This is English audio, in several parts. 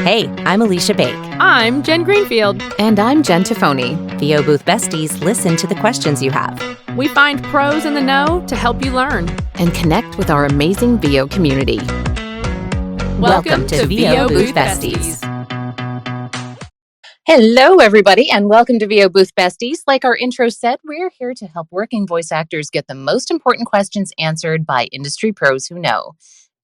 Hey, I'm Aleesha Bake. I'm Jen Greenfield. And I'm Jen Tophoney. VO Booth Besties listen to the questions you have. We find pros in the know to help you learn. And connect with our amazing VO community. Welcome to VO Booth Besties. Hello, everybody, and welcome to VO Booth Besties. Like our intro said, we're here to help working voice actors get the most important questions answered by industry pros who know.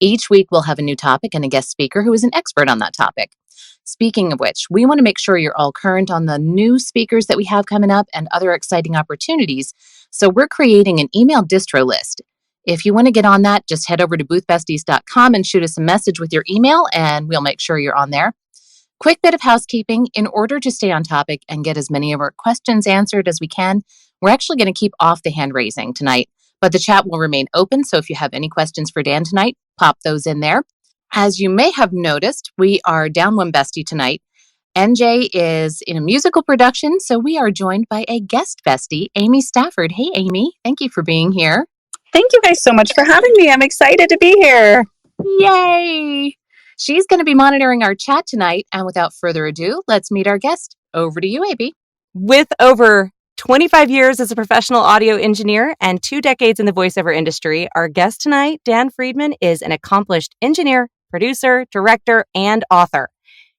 Each week, we'll have a new topic and a guest speaker who is an expert on that topic. Speaking of which, we want to make sure you're all current on the new speakers that we have coming up and other exciting opportunities. So we're creating an email distro list. If you want to get on that, just head over to boothbesties.com and shoot us a message with your email, and we'll make sure you're on there. Quick bit of housekeeping. In order to stay on topic and get as many of our questions answered as we can, we're actually going to keep off the hand raising tonight, but the chat will remain open. So if you have any questions for Dan tonight, pop those in there. As you may have noticed, we are down one bestie tonight. NJ is in a musical production, so we are joined by a guest bestie, Amy Stafford. Hey, Amy, thank you for being here. Thank you guys so much for having me. I'm excited to be here. Yay! She's going to be monitoring our chat tonight. And without further ado, let's meet our guest. Over to you, AB. With over 25 years as a professional audio engineer and 2 decades in the voiceover industry, our guest tonight, Dan Friedman, is an accomplished engineer, producer, director, and author.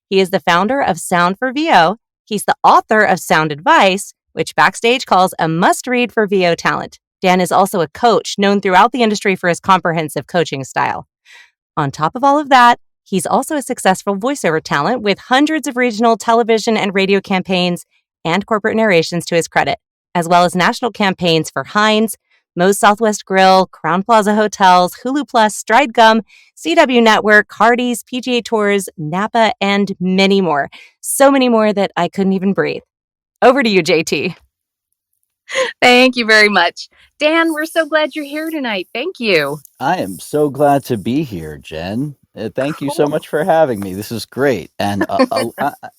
He is the founder of Sound for VO. He's the author of Sound Advice, which Backstage calls a must-read for VO talent. Dan is also a coach known throughout the industry for his comprehensive coaching style. On top of all of that, he's also a successful voiceover talent with hundreds of regional television and radio campaigns and corporate narrations to his credit, as well as national campaigns for Heinz, Moe's Southwest Grill, Crown Plaza Hotels, Hulu Plus, Stride Gum, CW Network, Hardee's, PGA Tours, Napa, and many more. So many more that I couldn't even breathe. Over to you, JT. Thank you very much. Dan, we're so glad you're here tonight. Thank you. I am so glad to be here, Jen. Thank you so much for having me. This is great. And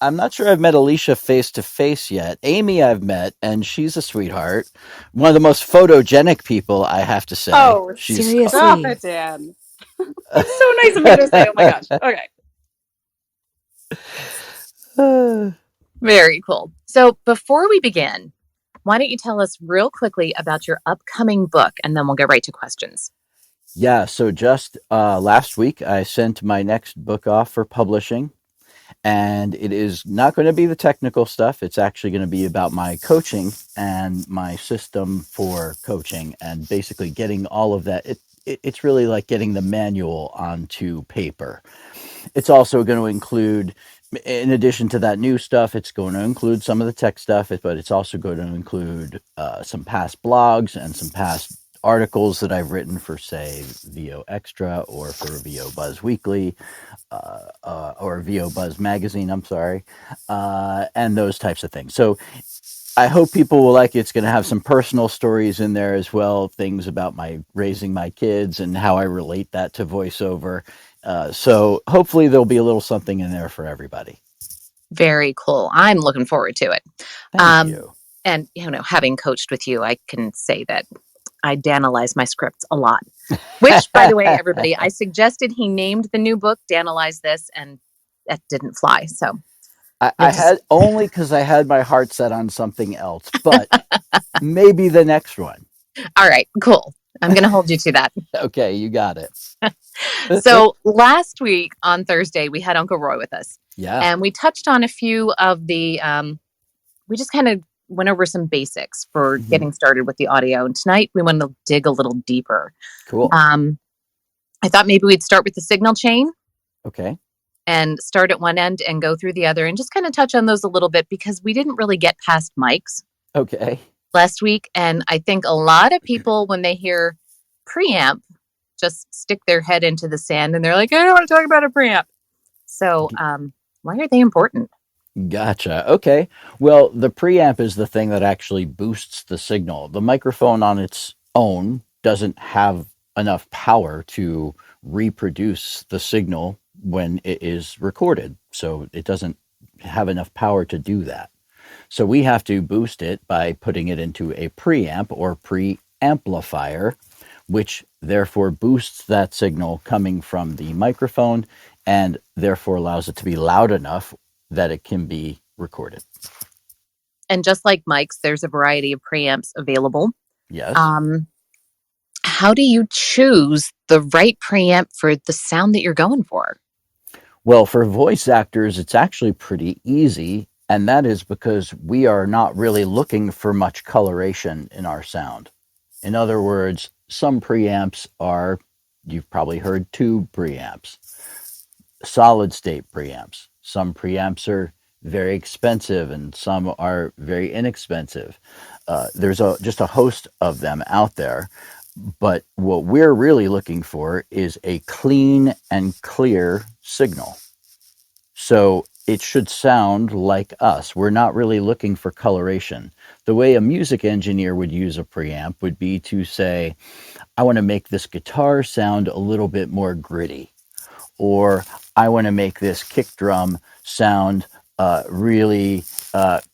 I'm not sure I've met Aleesha face to face yet. Amy I've met, and she's a sweetheart. One of the most photogenic people, I have to say. Oh, seriously? Stop it, Dan. It's so nice of you to say. Oh my gosh. Okay. Very cool. So before we begin, why don't you tell us real quickly about your upcoming book, and then we'll get right to questions. Yeah, so just last week, I sent my next book off for publishing, and it is not going to be the technical stuff. It's actually going to be about my coaching and my system for coaching, and basically getting all of that. It's really like getting the manual onto paper. It's also going to include, in addition to that new stuff, it's going to include some of the tech stuff, but it's also going to include some past blogs and some past articles that I've written for, say, VO Extra or for VO Buzz Weekly or VO Buzz Magazine, and those types of things. So I hope people will like it. It's going to have some personal stories in there as well, things about my raising my kids and how I relate that to voiceover. So hopefully there'll be a little something in there for everybody. Very cool. I'm looking forward to it. Thank you. And, having coached with you, I can say that I Danalize my scripts a lot, which, by the way, everybody, I suggested he named the new book, Danalize This, and that didn't fly. So I had only because I had my heart set on something else, but maybe the next one. All right, cool. I'm going to hold you to that. Okay, you got it. So last week on Thursday, we had Uncle Roy with us. Yeah. And we touched on a few of the, we just kind of went over some basics for getting started with the audio. And tonight we want to dig a little deeper. Cool. I thought maybe we'd start with the signal chain. Okay. And start at one end and go through the other and just kind of touch on those a little bit because we didn't really get past mics. Okay. Last week. And I think a lot of people, when they hear preamp, just stick their head into the sand and they're like, I don't want to talk about a preamp. So why are they important? Gotcha. Okay. Well, the preamp is the thing that actually boosts the signal. The microphone on its own doesn't have enough power to reproduce the signal when it is recorded. So it doesn't have enough power to do that. So we have to boost it by putting it into a preamp or preamplifier, which therefore boosts that signal coming from the microphone and therefore allows it to be loud enough that it can be recorded. And just like mics, there's a variety of preamps available. Yes. How do you choose the right preamp for the sound that you're going for? Well, for voice actors, it's actually pretty easy, and that is because we are not really looking for much coloration in our sound. In other words, some preamps are, you've probably heard tube preamps, solid state preamps. Some preamps are very expensive and some are very inexpensive. There's just a host of them out there. But what we're really looking for is a clean and clear signal. So it should sound like us. We're not really looking for coloration. The way a music engineer would use a preamp would be to say, I want to make this guitar sound a little bit more gritty, or I want to make this kick drum sound really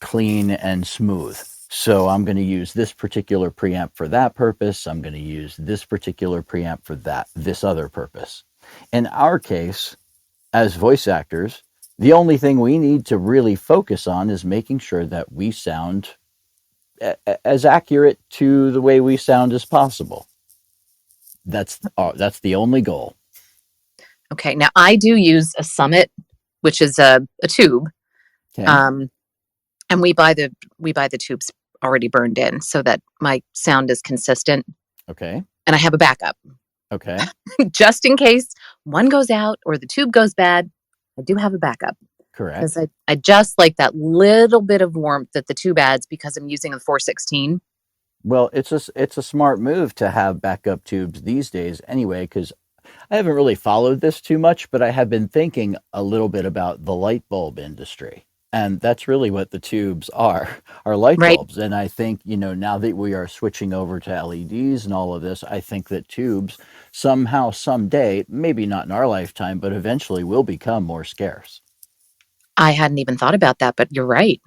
clean and smooth. So I'm going to use this particular preamp for that purpose. I'm going to use this particular preamp for this other purpose. In our case, as voice actors, the only thing we need to really focus on is making sure that we sound as accurate to the way we sound as possible. That's the only goal. Okay, now I do use a Summit, which is a tube, Okay. and we buy the tubes already burned in so that my sound is consistent. Okay. And I have a backup. Okay. Just in case one goes out or the tube goes bad, I do have a backup. Correct. Because I just like that little bit of warmth that the tube adds because I'm using a 416. Well, it's a smart move to have backup tubes these days anyway, because I haven't really followed this too much, but I have been thinking a little bit about the light bulb industry. And that's really what the tubes are light bulbs. And I think, now that we are switching over to LEDs and all of this, I think that tubes somehow, someday, maybe not in our lifetime, but eventually will become more scarce. I hadn't even thought about that, but you're right.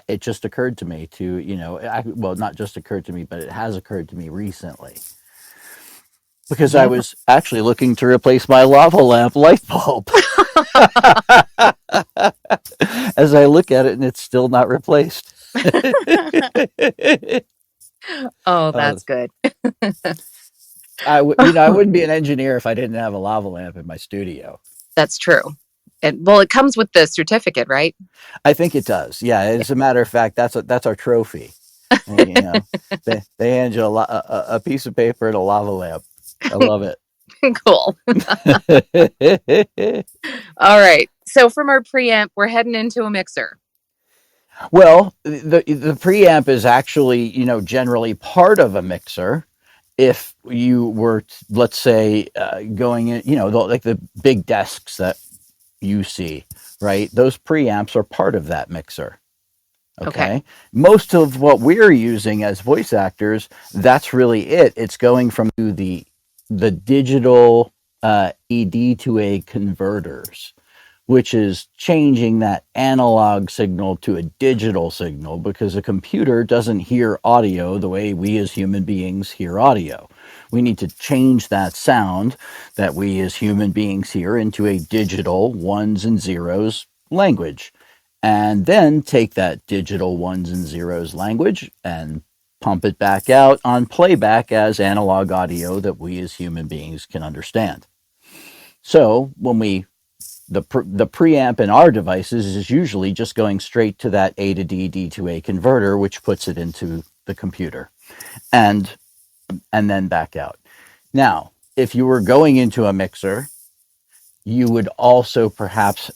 It just occurred to me well, not just occurred to me, but it has occurred to me recently. Because I was actually looking to replace my lava lamp light bulb. As I look at it, and it's still not replaced. Oh, that's good. I wouldn't be an engineer if I didn't have a lava lamp in my studio. That's true. It comes with the certificate, right? I think it does. Yeah, as a matter of fact, that's our trophy. And, they hand you a piece of paper and a lava lamp. I love it. Cool. All right. So from our preamp, we're heading into a mixer. Well, the preamp is actually, generally part of a mixer. If you were, let's say, going in, like the big desks that you see, right? Those preamps are part of that mixer. Okay. Most of what we're using as voice actors, that's really it. It's going from the digital ED to A converters, which is changing that analog signal to a digital signal, because a computer doesn't hear audio the way we as human beings hear audio. We need to change that sound that we as human beings hear into a digital ones and zeros language, and then take that digital ones and zeros language and pump it back out on playback as analog audio that we as human beings can understand. So when the preamp in our devices is usually just going straight to that A to D, D to A converter, which puts it into the computer and then back out. Now, if you were going into a mixer, you would also perhaps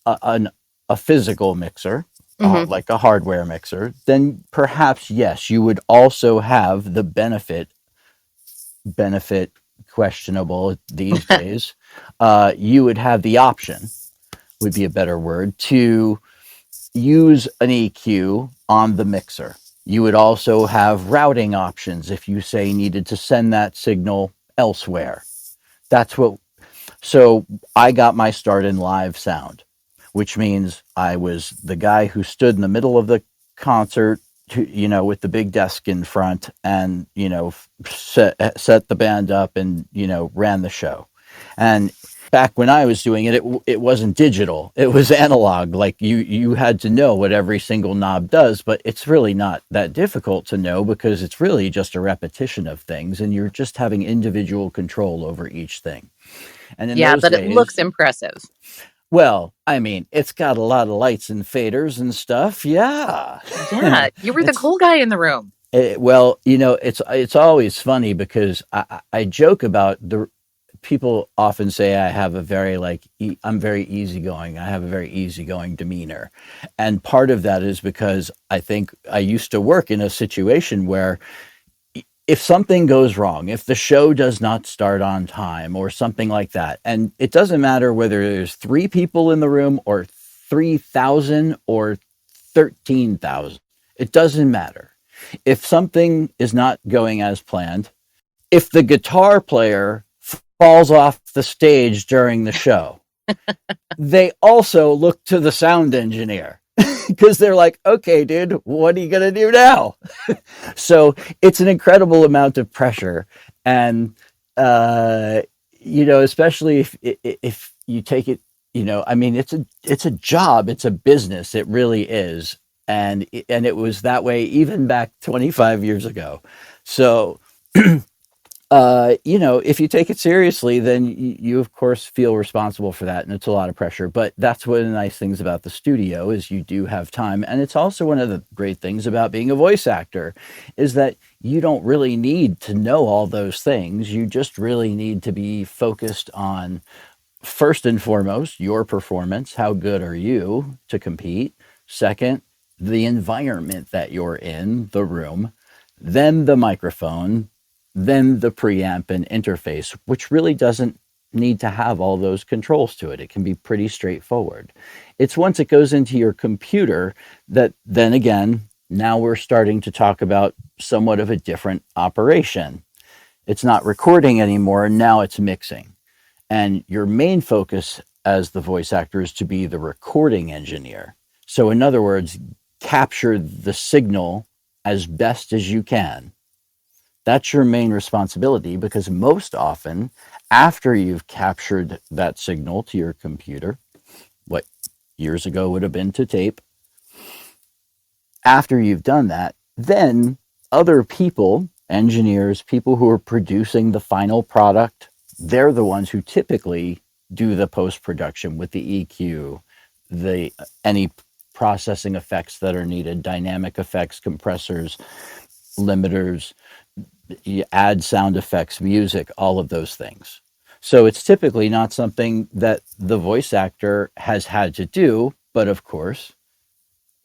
a physical mixer, like a hardware mixer, then perhaps, yes, you would also have the benefit questionable these days. You would have the option, would be a better word, to use an EQ on the mixer. You would also have routing options if you say needed to send that signal elsewhere. So I got my start in live sound, which means I was the guy who stood in the middle of the concert, with the big desk in front and, set the band up and, ran the show. And back when I was doing it, it wasn't digital. It was analog. Like you had to know what every single knob does, but it's really not that difficult to know because it's really just a repetition of things and you're just having individual control over each thing. And in Yeah, those but it days, looks impressive. well, I mean, it's got a lot of lights and faders and stuff. Yeah. Yeah, you were the cool guy in the room. Well, it's always funny because I joke about the people often say I have a very I'm very easygoing. I have a very easygoing demeanor. And part of that is because I think I used to work in a situation where if something goes wrong, if the show does not start on time or something like that, and it doesn't matter whether there's 3 people in the room or 3,000 or 13,000, it doesn't matter. If something is not going as planned, if the guitar player falls off the stage during the show, they also look to the sound engineer because they're like, okay, dude, what are you going to do now? So it's an incredible amount of pressure. And, especially if you take it, I mean, it's a job, it's a business. It really is. And it was that way even back 25 years ago. So, if you take it seriously, then you of course feel responsible for that. And it's a lot of pressure, but that's one of the nice things about the studio is you do have time. And it's also one of the great things about being a voice actor is that you don't really need to know all those things. You just really need to be focused on, first and foremost, your performance. How good are you to compete? Second, the environment that you're in, the room, then the microphone, then the preamp and interface, which really doesn't need to have all those controls to it. It can be pretty straightforward. It's once it goes into your computer that then again, now we're starting to talk about somewhat of a different operation. It's not recording anymore. Now it's mixing. And your main focus as the voice actor is to be the recording engineer. So in other words, capture the signal as best as you can. That's your main responsibility because most often after you've captured that signal to your computer, what years ago would have been to tape, after you've done that, then other people, engineers, people who are producing the final product, they're the ones who typically do the post-production with the EQ, any processing effects that are needed, dynamic effects, compressors, limiters, you add sound effects, music, all of those things. So it's typically not something that the voice actor has had to do, but of course,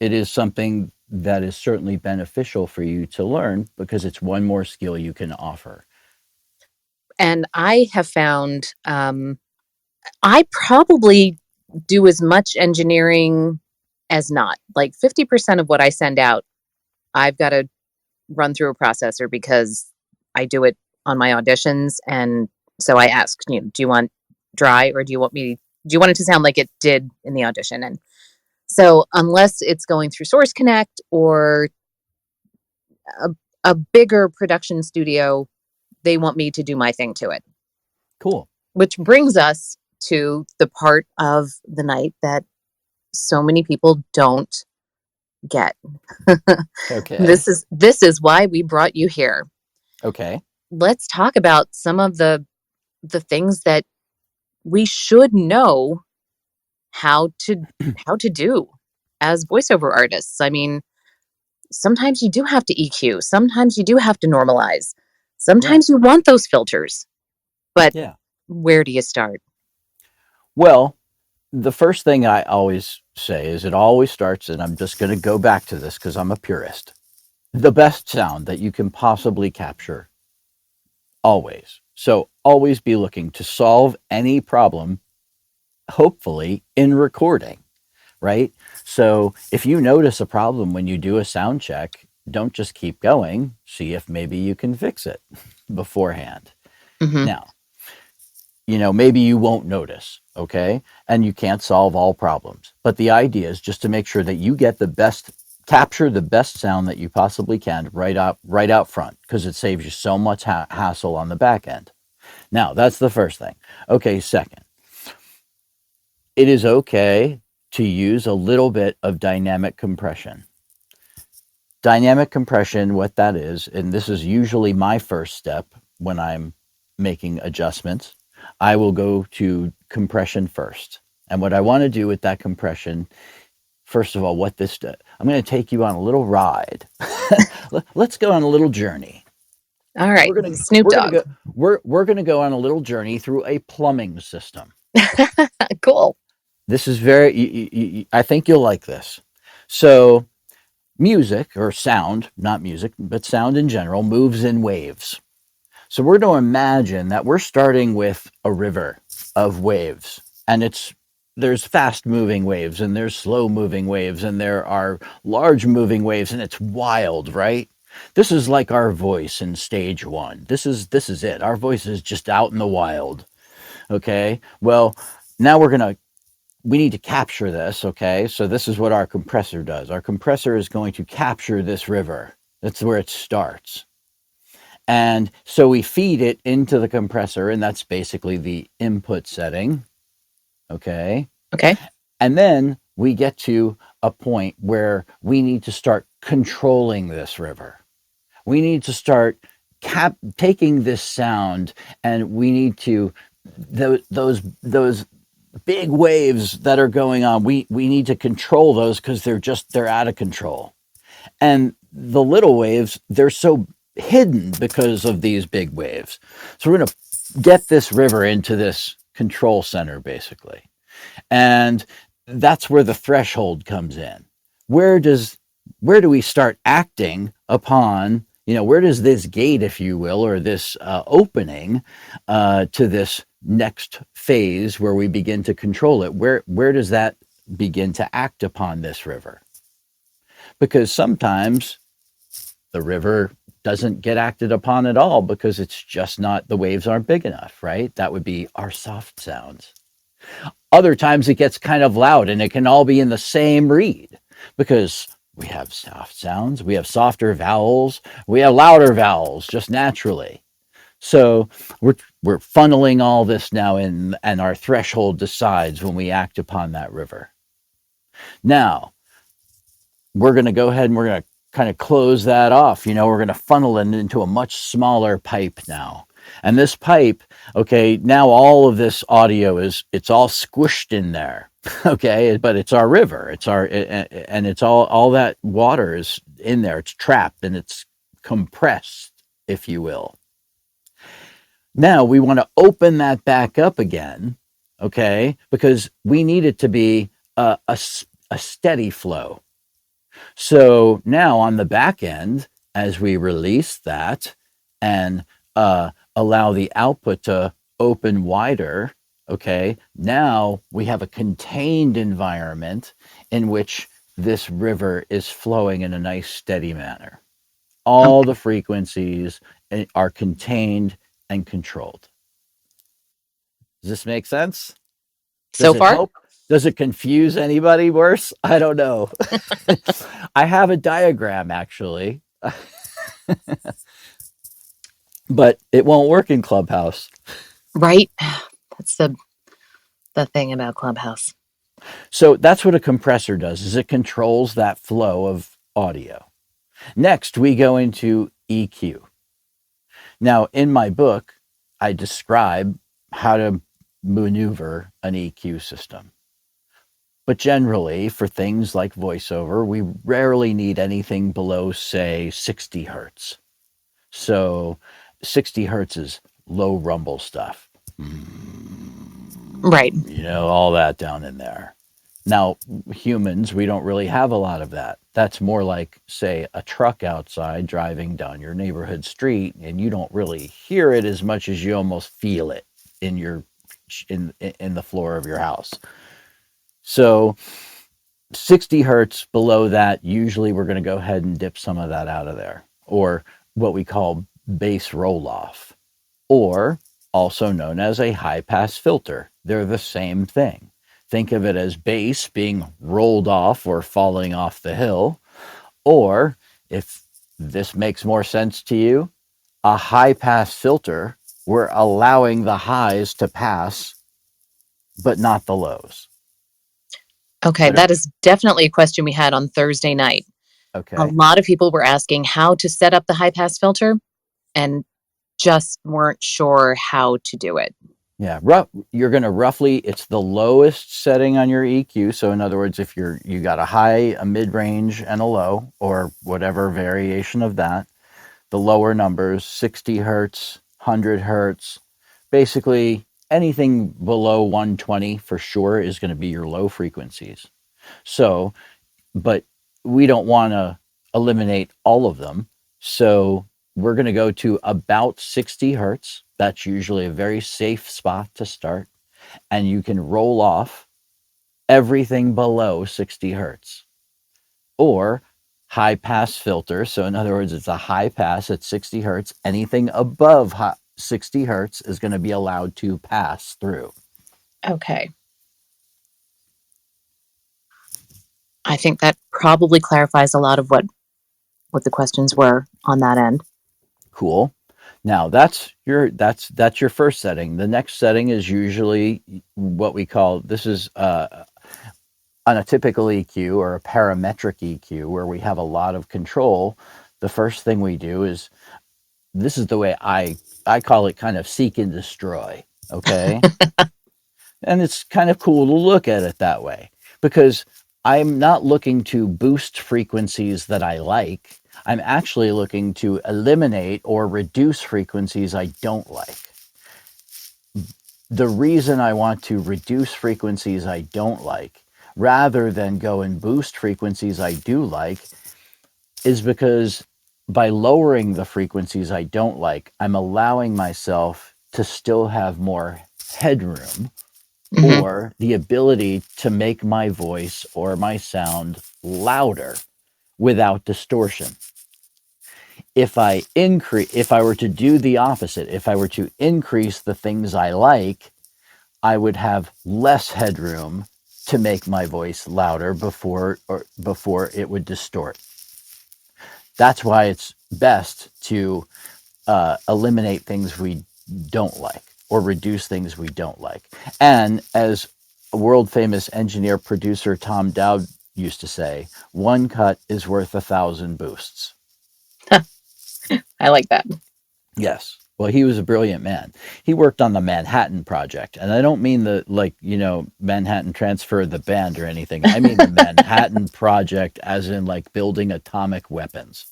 it is something that is certainly beneficial for you to learn because it's one more skill you can offer. And I have found I probably do as much engineering as not. Like 50% of what I send out, I've got to run through a processor because I do it on my auditions. And so I asked, do you want dry or do you want it to sound like it did in the audition? And so unless it's going through Source Connect or a bigger production studio, they want me to do my thing to it. Cool. Which brings us to the part of the night that so many people don't get. Okay. This is why we brought you here. Okay. Let's talk about some of the things that we should know how to do as voiceover artists. I mean, sometimes you do have to EQ, sometimes you do have to normalize, sometimes you want those filters. But where do you start? Well, the first thing I always say is it always starts, and I'm just going to go back to this because I'm a purist, the best sound that you can possibly capture. Always. So always be looking to solve any problem, hopefully in recording, right? So if you notice a problem when you do a sound check, don't just keep going. See if maybe you can fix it beforehand. Mm-hmm. Now, maybe you won't notice, okay? And you can't solve all problems. But the idea is just to make sure that you get capture the best sound that you possibly can right out front, because it saves you so much hassle on the back end. Now, that's the first thing. Okay, second, it is okay to use a little bit of dynamic compression. Dynamic compression, what that is, and this is usually my first step when I'm making adjustments, I will go to compression first. And what I want to do with that compression, first of all, what this does, I'm going to take you on a little ride. Let's go on a little journey. All right, Snoop Dogg. We're going to go on a little journey through a plumbing system. Cool. This is very, I think you'll like this. So music or sound, not music, but sound in general, moves in waves. So we're going to imagine that we're starting with a river of waves, and there's fast moving waves and there's slow moving waves and there are large moving waves, and it's wild, right? This is like our voice in stage one. This is it. Our voice is just out in the wild. Okay. Well, now we need to capture this. Okay. So this is what our compressor does. Our compressor is going to capture this river. That's where it starts. And so we feed it into the compressor, and that's basically the input setting. Okay. Okay. And then we get to a point where we need to start controlling this river. We need to start taking this sound, and we need to, those big waves that are going on, we need to control those because they're out of control. And the little waves, they're so hidden because of these big waves. So we're going to get this river into this control center, basically. And that's where the threshold comes in. Where do we start acting upon, where does this gate, if you will, or this opening to this next phase where we begin to control it? Where does that begin to act upon this river? Because sometimes the river doesn't get acted upon at all because it's just not, the waves aren't big enough, right? That would be our soft sounds. Other times it gets kind of loud, and it can all be in the same reed because we have soft sounds, we have softer vowels, we have louder vowels just naturally. So we're funneling all this now in, and our threshold decides when we act upon that river. Now, we're going to go ahead and we're going to kind of close that off. We're going to funnel it into a much smaller pipe now. And this pipe, okay, now all of this audio it's all squished in there, okay, but it's our river. And it's all that water is in there. It's trapped and it's compressed, if you will. Now we want to open that back up again, okay, because we need it to be a steady flow. So now on the back end, as we release that and allow the output to open wider, okay, now we have a contained environment in which this river is flowing in a nice steady manner. All the frequencies are contained and controlled. Does this make sense? So far? Does it confuse anybody worse? I don't know. I have a diagram, actually. But it won't work in Clubhouse. Right. That's the thing about Clubhouse. So that's what a compressor does, is it controls that flow of audio. Next, we go into EQ. Now, in my book, I describe how to maneuver an EQ system. But generally, for things like VoiceOver, we rarely need anything below, say, 60 hertz. So 60 hertz is low rumble stuff. Right. All that down in there. Now, humans, we don't really have a lot of that. That's more like, say, a truck outside driving down your neighborhood street, and you don't really hear it as much as you almost feel it in the floor of your house. So 60 hertz below that, usually we're going to go ahead and dip some of that out of there, or what we call bass roll-off, or also known as a high-pass filter. They're the same thing. Think of it as bass being rolled off or falling off the hill, or if this makes more sense to you, a high-pass filter, we're allowing the highs to pass, but not the lows. Okay, that is definitely a question we had on Thursday night. Okay. A lot of people were asking how to set up the high pass filter and just weren't sure how to do it. Yeah, you're going to roughly, it's the lowest setting on your EQ. So in other words, if you got a high, a mid-range, and a low, or whatever variation of that, the lower numbers, 60 hertz, 100 hertz, basically anything below 120 for sure is going to be your low frequencies. So, but we don't want to eliminate all of them. So we're going to go to about 60 hertz. That's usually a very safe spot to start. And you can roll off everything below 60 hertz. Or high pass filter. So in other words, it's a high pass at 60 hertz. Anything above 60 hertz is going to be allowed to pass through. Okay. I think that probably clarifies a lot of what the questions were on that end. Cool. Now that's your first setting. The next setting is usually what we call, this is on a typical EQ or a parametric EQ where we have a lot of control. The first thing we do is, this is the way I call it, kind of seek and destroy. Okay. And it's kind of cool to look at it that way, because I'm not looking to boost frequencies that I like. I'm actually looking to eliminate or reduce frequencies I don't like. The reason I want to reduce frequencies I don't like, rather than go and boost frequencies I do like, is because by lowering the frequencies I don't like, I'm allowing myself to still have more headroom, or the ability to make my voice or my sound louder without distortion. If I were to do the opposite, if I were to increase the things I like, I would have less headroom to make my voice louder before it would distort. That's why it's best to eliminate things we don't like or reduce things we don't like. And as world famous engineer producer Tom Dowd used to say, one cut is worth 1,000 boosts. I like that. Yes. Well, he was a brilliant man. He worked on the Manhattan Project. And I don't mean the, Manhattan Transfer, the band or anything. I mean the Manhattan Project as in like building atomic weapons.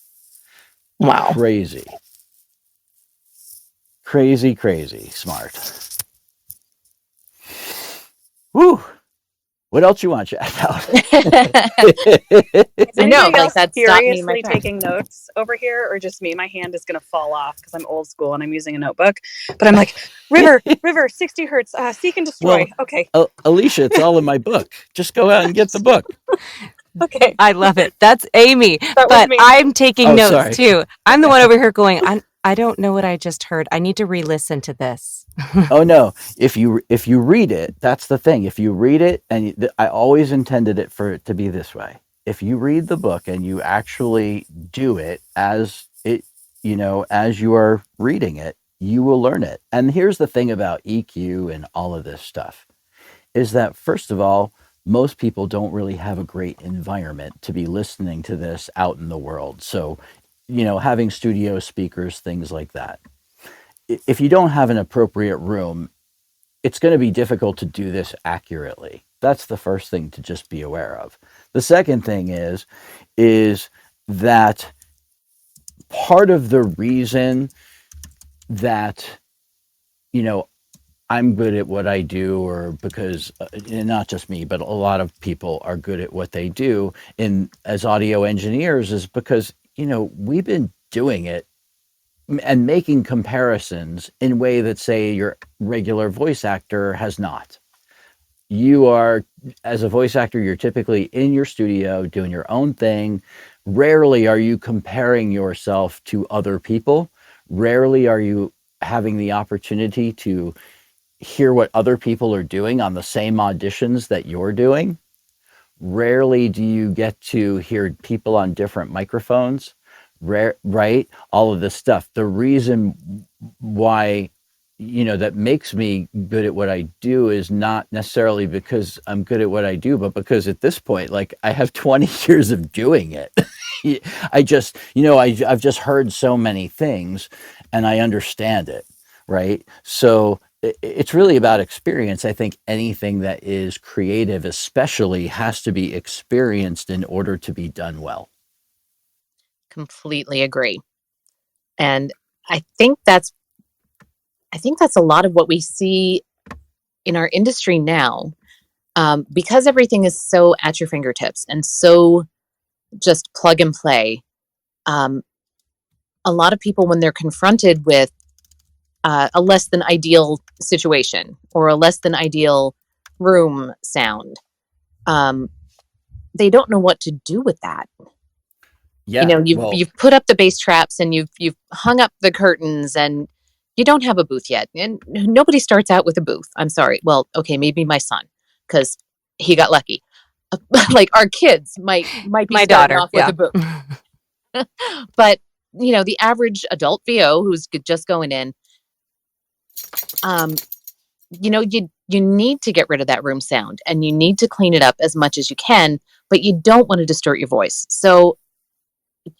Wow. Crazy. Crazy smart. Woo! What else you want to chat about? Is I know, anybody like else that stopped me in my seriously tracks. taking notes over here, or just me? My hand is going to fall off because I'm old school and I'm using a notebook. But I'm like, river, 60 hertz, seek and destroy. Well, okay. Aleesha, it's all in my book. Just go out and get the book. Okay. I love it. That's Amy. That was But me. I'm taking notes sorry. too. I'm the one over here going, I don't know what I just heard. I need to re-listen to this. Oh no! If you read it, that's the thing. If you read it, and I always intended it for it to be this way. If you read the book and you actually do it as as you are reading it, you will learn it. And here's the thing about EQ and all of this stuff, is that first of all, most people don't really have a great environment to be listening to this out in the world. So, having studio speakers, things like that. If you don't have an appropriate room, it's going to be difficult to do this accurately. That's the first thing to just be aware of. The second thing is that part of the reason that, I'm good at what I do, or because not just me, but a lot of people are good at what they do as audio engineers, is because, we've been doing it and making comparisons in a way that, say, your regular voice actor has not. You are, as a voice actor, you're typically in your studio doing your own thing. Rarely are you comparing yourself to other people. Rarely are you having the opportunity to hear what other people are doing on the same auditions that you're doing. Rarely do you get to hear people on different microphones. Right? All of this stuff. The reason why that makes me good at what I do is not necessarily because I'm good at what I do, but because at this point, like I have 20 years of doing it. I just, I've just heard so many things and I understand it. Right. So it's really about experience. I think anything that is creative, especially, has to be experienced in order to be done well. Completely agree. And I think that's a lot of what we see in our industry now, because everything is so at your fingertips and so just plug and play. Um, a lot of people, when they're confronted with a less than ideal situation or a less than ideal room sound, um, they don't know what to do with that. Yeah. You've put up the bass traps and you've hung up the curtains and you don't have a booth yet. And nobody starts out with a booth. I'm sorry. Well, okay, maybe my son, because he got lucky. Like our kids might be My starting daughter, off with a booth. But the average adult VO who's just going in, you need to get rid of that room sound and you need to clean it up as much as you can, but you don't want to distort your voice. So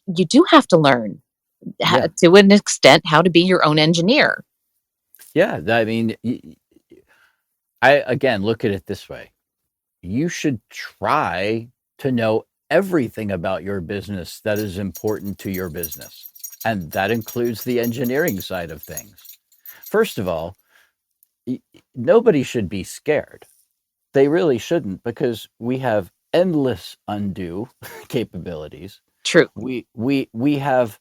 you do have to learn to an extent how to be your own engineer. Yeah. I mean, I again look at it this way. You should try to know everything about your business that is important to your business. And that includes the engineering side of things. First of all, nobody should be scared. They really shouldn't, because we have endless undo capabilities. True. We have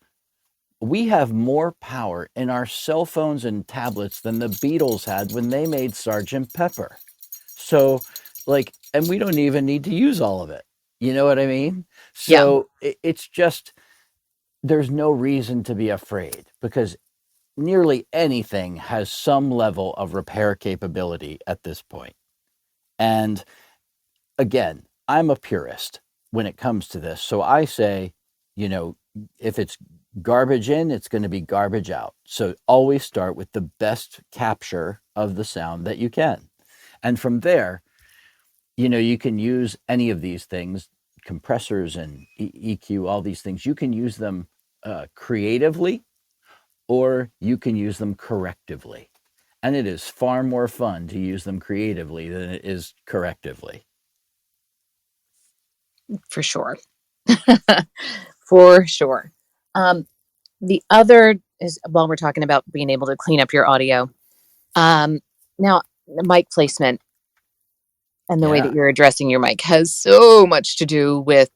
more power in our cell phones and tablets than the Beatles had when they made Sgt. Pepper. So, and we don't even need to use all of it. You know what I mean? So it's just, there's no reason to be afraid, because nearly anything has some level of repair capability at this point. And again, I'm a purist when it comes to this. So I say, if it's garbage in, it's going to be garbage out. So always start with the best capture of the sound that you can. And from there, you can use any of these things, compressors and EQ, all these things. You can use them creatively, or you can use them correctively. And it is far more fun to use them creatively than it is correctively. For sure. For sure. The other is, while we're talking about being able to clean up your audio, now the mic placement and the way that you're addressing your mic has so much to do with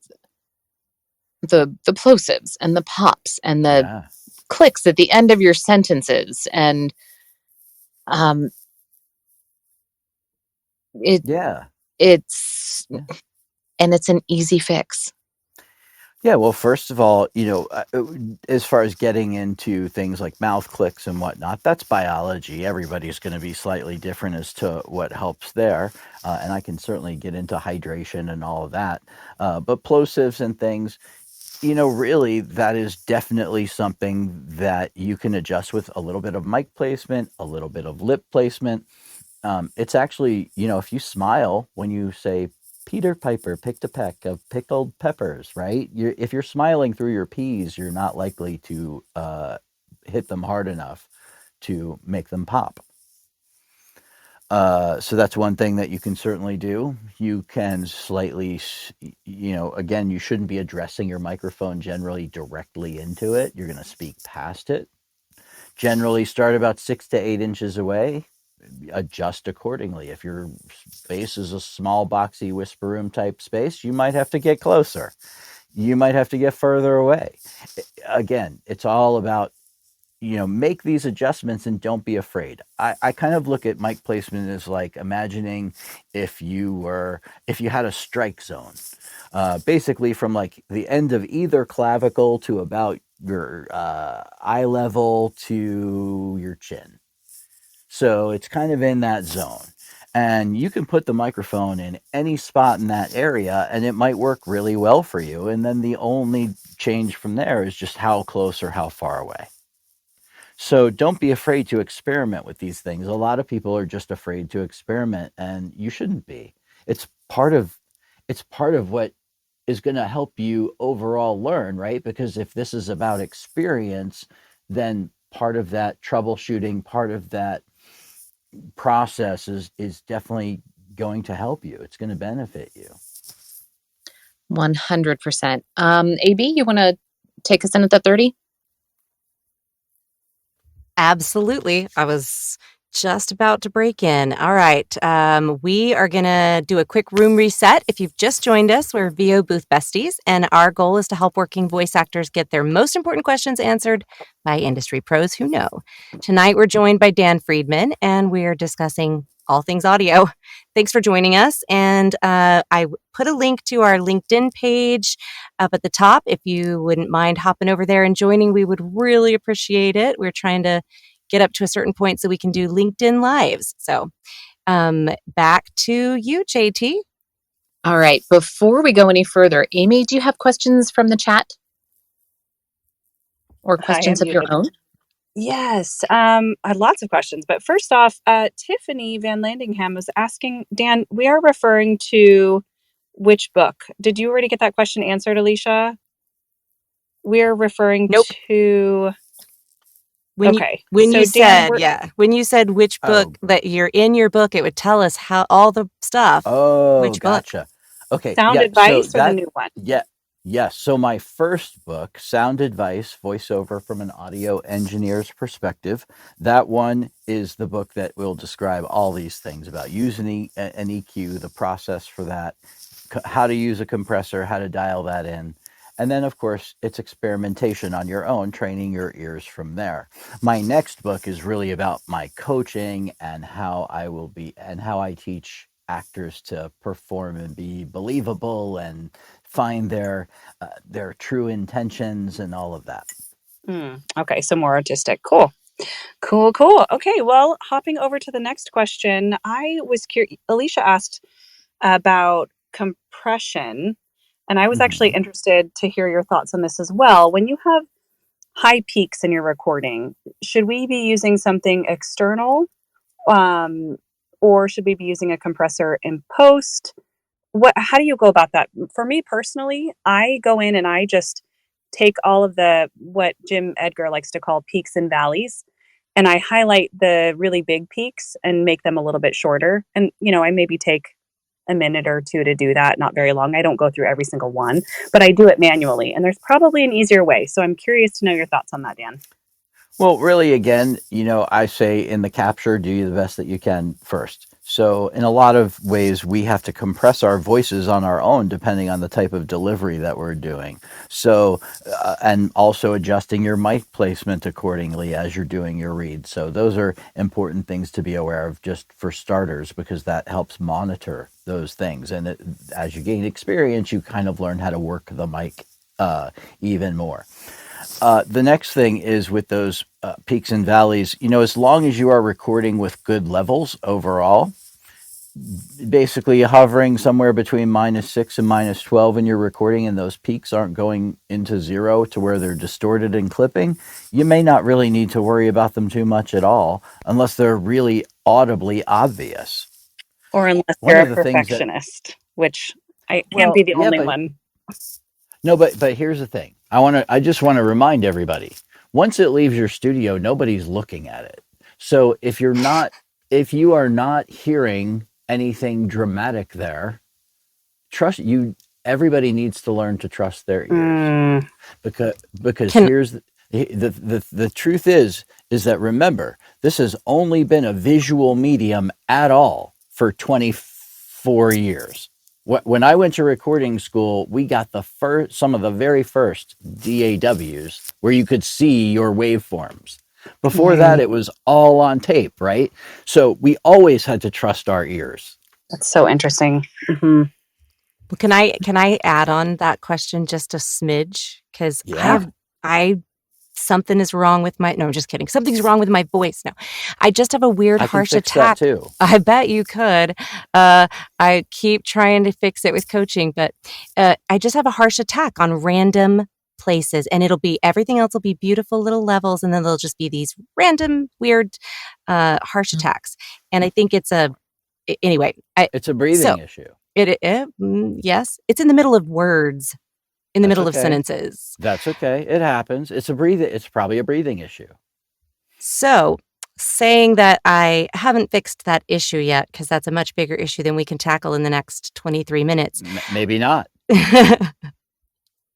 the plosives and the pops and the clicks at the end of your sentences. And it's an easy fix. Yeah, well, first of all, as far as getting into things like mouth clicks and whatnot, that's biology. Everybody's going to be slightly different as to what helps there. And I can certainly get into hydration and all of that. But plosives and things, really, that is definitely something that you can adjust with a little bit of mic placement, a little bit of lip placement. It's actually, if you smile when you say, Peter Piper picked a peck of pickled peppers, right? If you're smiling through your P's, you're not likely to hit them hard enough to make them pop. So that's one thing that you can certainly do. You can slightly, again, you shouldn't be addressing your microphone generally directly into it. You're going to speak past it. Generally start about 6 to 8 inches away. Adjust accordingly. If your space is a small, boxy whisper room type space, you might have to get closer. You might have to get further away. Again, it's all about, make these adjustments and don't be afraid. I kind of look at mic placement as like imagining if you had a strike zone, basically from like the end of either clavicle to about your eye level to your chin. So it's kind of in that zone. And you can put the microphone in any spot in that area and it might work really well for you. And then the only change from there is just how close or how far away. So don't be afraid to experiment with these things. A lot of people are just afraid to experiment, and you shouldn't be. It's part of it's part of what is going to help you overall learn, right? Because if this is about experience, then part of that troubleshooting, part of that process is definitely going to help you. It's going to benefit you. 100%. AB, you want to take us in at the 30? Absolutely. I was just about to break in. All right. We are going to do a quick room reset. If you've just joined us, we're VO Booth Besties, and our goal is to help working voice actors get their most important questions answered by industry pros who know. Tonight, we're joined by Dan Friedman, and we're discussing all things audio. Thanks for joining us. And I put a link to our LinkedIn page up at the top. If you wouldn't mind hopping over there and joining, we would really appreciate it. We're trying to get up to a certain point so we can do LinkedIn Lives. So back to you, JT. All right. Before we go any further, Amy, do you have questions from the chat? Or questions of your own? Yes, I had lots of questions. But first off, Tiffany Van Landingham was asking, Dan, we are referring to which book? Did you already get that question answered, Aleesha? We're referring to... When you said which book that you're in your book, it would tell us how all the stuff. Oh, gotcha. Okay. Sound Advice or the new one? Yeah. Yes. So my first book, Sound Advice, VoiceOver from an Audio Engineer's Perspective, that one is the book that will describe all these things about using an EQ, the process for that, how to use a compressor, how to dial that in. And then, of course, it's experimentation on your own, training your ears from there. My next book is really about my coaching and how I teach actors to perform and be believable and find their true intentions and all of that. Okay, so more artistic. Cool. Okay, well, hopping over to the next question, I was curious. Aleesha asked about compression, and I was actually interested to hear your thoughts on this as well. When you have high peaks in your recording, should we be using something external, or should we be using a compressor in post? How do you go about that? For me personally, I go in and I just take all of what Jim Edgar likes to call peaks and valleys, and I highlight the really big peaks and make them a little bit shorter. And, I maybe take a minute or two to do that, not very long. I don't go through every single one, but I do it manually, and there's probably an easier way. So I'm curious to know your thoughts on that, Dan. Well, really, again, I say in the capture, do the best that you can first. So in a lot of ways, we have to compress our voices on our own, depending on the type of delivery that we're doing. So, and also adjusting your mic placement accordingly as you're doing your read. So those are important things to be aware of just for starters, because that helps monitor those things. And as you gain experience, you kind of learn how to work the mic even more. The next thing is with those peaks and valleys, as long as you are recording with good levels overall, basically hovering somewhere between -6 and -12 in your recording, and those peaks aren't going into zero to where they're distorted and clipping, you may not really need to worry about them too much at all, unless they're really audibly obvious. Or unless you're a perfectionist, which I can't be the only one. No, but here's the thing. I just want to remind everybody, once it leaves your studio, nobody's looking at it. So if you are not hearing anything dramatic there, everybody needs to learn to trust their ears. Because here's the truth is that, remember, this has only been a visual medium at all for 24 years. When I went to recording school, we got some of the very first DAWs where you could see your waveforms. Before that, it was all on tape, right? So we always had to trust our ears. That's so interesting. Well, can I add on that question just a smidge? Because something is wrong with my... No, I'm just kidding. Something's wrong with my voice. No, I just have a weird harsh attack. That too. I bet you could. I keep trying to fix it with coaching, but I just have a harsh attack on random places, and everything else will be beautiful little levels, and then there'll just be these random, weird, harsh attacks. And I think it's anyway. It's a breathing issue. Yes, it's in the middle of words, in the That's middle of okay. sentences. That's okay. It happens. It's probably a breathing issue. So, saying that I haven't fixed that issue yet, because that's a much bigger issue than we can tackle in the next 23 minutes. Maybe not.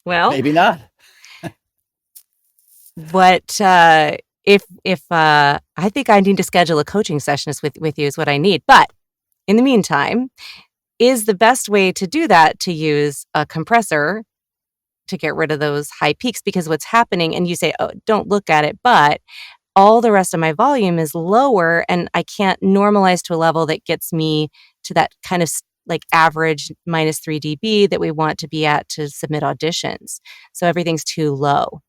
Well, maybe not. But if I think I need to schedule a coaching session with you is what I need. But in the meantime, is the best way to do that to use a compressor to get rid of those high peaks? Because what's happening, and you say, oh, don't look at it, but all the rest of my volume is lower, and I can't normalize to a level that gets me to that kind of like average -3 dB that we want to be at to submit auditions. So everything's too low.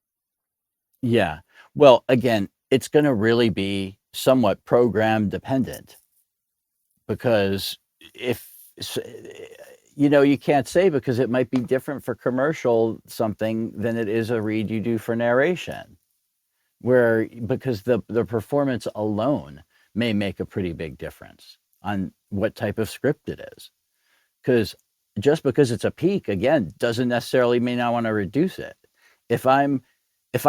Yeah. Well, again, it's going to really be somewhat program dependent, because you can't say, because it might be different for commercial something than it is a read you do for narration, because the performance alone may make a pretty big difference on what type of script it is. Because just because it's a peak, again, doesn't necessarily mean I want to reduce it. If I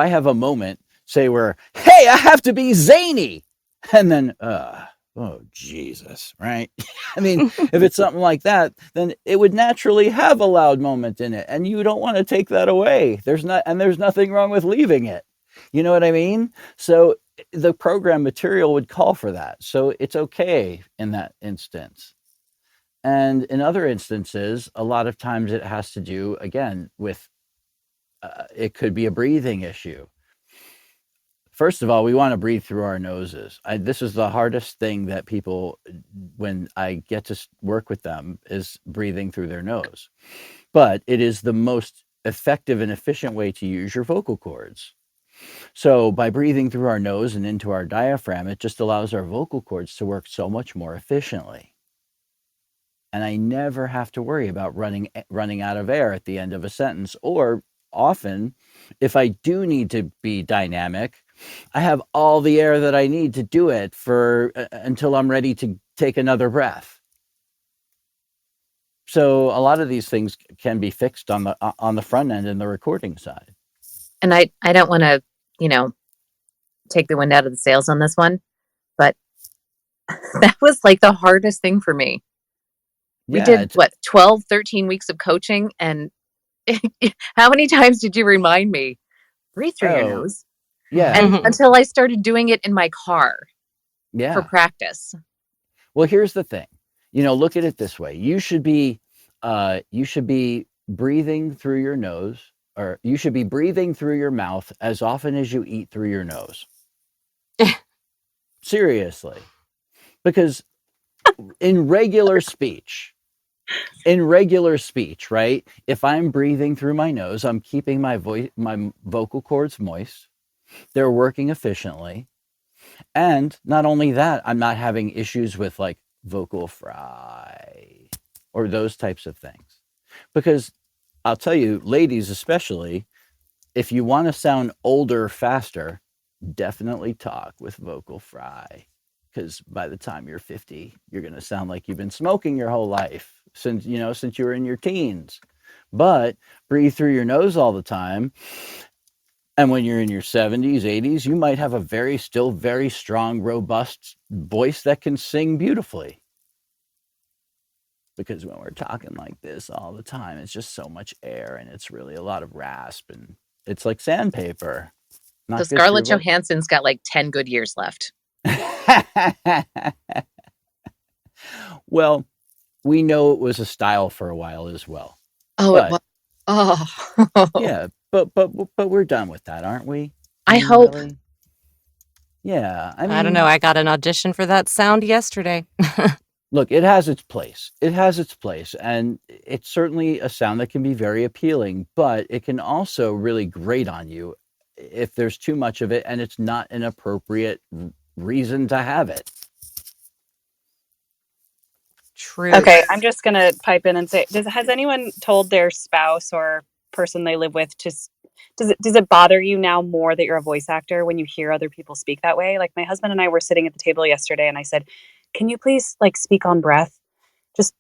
have a moment, say, where, hey, I have to be zany, and then, oh, Jesus, right? I mean, if it's something like that, then it would naturally have a loud moment in it, and you don't want to take that away. There's nothing wrong with leaving it. You know what I mean? So the program material would call for that. So it's okay in that instance. And in other instances, a lot of times it has to do, again, with it could be a breathing issue. First of all, we want to breathe through our noses. This is the hardest thing that people, when I get to work with them, is breathing through their nose. But it is the most effective and efficient way to use your vocal cords. So by breathing through our nose and into our diaphragm, it just allows our vocal cords to work so much more efficiently. And I never have to worry about running out of air at the end of a sentence. Or often, if I do need to be dynamic, I have all the air that I need to do it until I'm ready to take another breath. So a lot of these things can be fixed on the front end and the recording side. And I don't want to, take the wind out of the sails on this one, but that was like the hardest thing for me. We did 12, 13 weeks of coaching, and how many times did you remind me, breathe through your nose? Yeah. And until I started doing it in my car for practice. Well, here's the thing. Look at it this way. You should be breathing through your nose, or you should be breathing through your mouth as often as you eat through your nose. Seriously. Because in regular speech, right? If I'm breathing through my nose, I'm keeping my vocal cords moist. They're working efficiently. And not only that, I'm not having issues with like vocal fry or those types of things. Because I'll tell you, ladies especially, if you want to sound older faster, definitely talk with vocal fry. Because by the time you're 50, you're going to sound like you've been smoking your whole life since you were in your teens. But breathe through your nose all the time. And when you're in your 70s, 80s, you might have a still very strong, robust voice that can sing beautifully. Because when we're talking like this all the time, it's just so much air, and it's really a lot of rasp, and it's like sandpaper. So Scarlett Johansson's got like 10 good years left. Well, we know it was a style for a while as well. Oh, it was. Oh. Yeah, but we're done with that, aren't we? I hope. Really? Yeah. I don't know. I got an audition for that sound yesterday. Look, it has its place. And it's certainly a sound that can be very appealing, but it can also really grate on you if there's too much of it and it's not an appropriate reason to have it. True. Okay, I'm just going to pipe in and say, has anyone told their spouse or person they live with to Does it bother you now more that you're a voice actor when you hear other people speak that way? Like my husband and I were sitting at the table yesterday and I said, "Can you please like speak on breath? Just,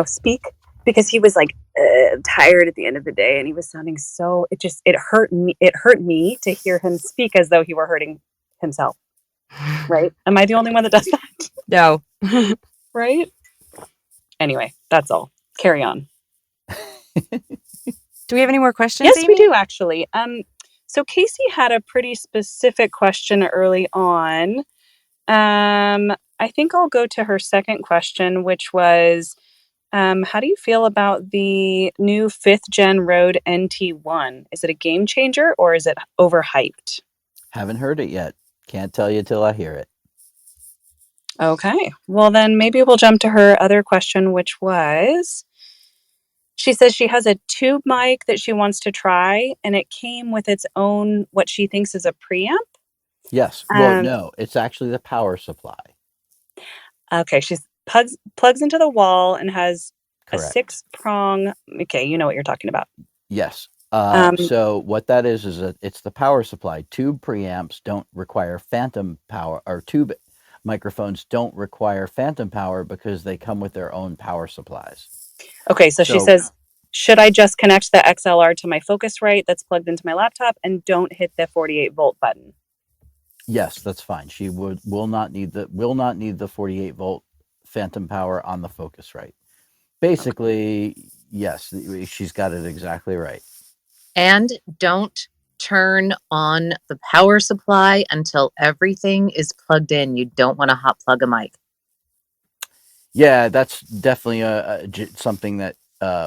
speak." Because he was like tired at the end of the day and he was sounding so it hurt me to hear him speak as though he were hurting himself, right? Am I the only one that does that? No. Right? Anyway, that's all. Carry on. Do we have any more questions, Yes, Amy? we do actually. So Casey had a pretty specific question early on. I think I'll go to her second question, which was, how do you feel about the new 5th gen Rode NT1? Is it a game changer or is it overhyped? Haven't heard it yet. Can't tell you till I hear it. Okay, well then maybe we'll jump to her other question, which was, she says she has a tube mic that she wants to try, and it came with its own, what she thinks is a preamp. Yes. Well, no, it's actually the power supply. Okay, she's plugs into the wall and has Correct. a 6-prong. Okay, you know what you're talking about. Yes. So what that is it's the power supply. Tube preamps don't require phantom power, or tube microphones don't require phantom power because they come with their own power supplies. Okay, so she says, should I just connect the XLR to my Focusrite that's plugged into my laptop and don't hit the 48-volt button? Yes, that's fine. She will not need the 48-volt phantom power on the Focusrite. Basically, yes, she's got it exactly right. And don't turn on the power supply until everything is plugged in. You don't want to hot plug a mic. Yeah, that's definitely something that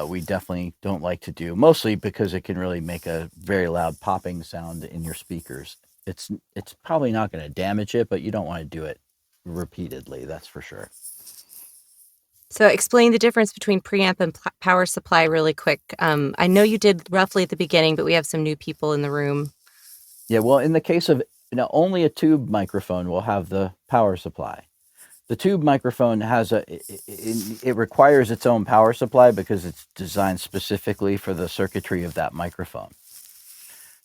we definitely don't like to do, mostly because it can really make a very loud popping sound in your speakers. It's probably not going to damage it, but you don't want to do it repeatedly, that's for sure. So explain the difference between preamp and power supply really quick. I know you did roughly at the beginning, but we have some new people in the room. Yeah, well, in the case of only a tube microphone will have the power supply. The tube microphone has it requires its own power supply because it's designed specifically for the circuitry of that microphone.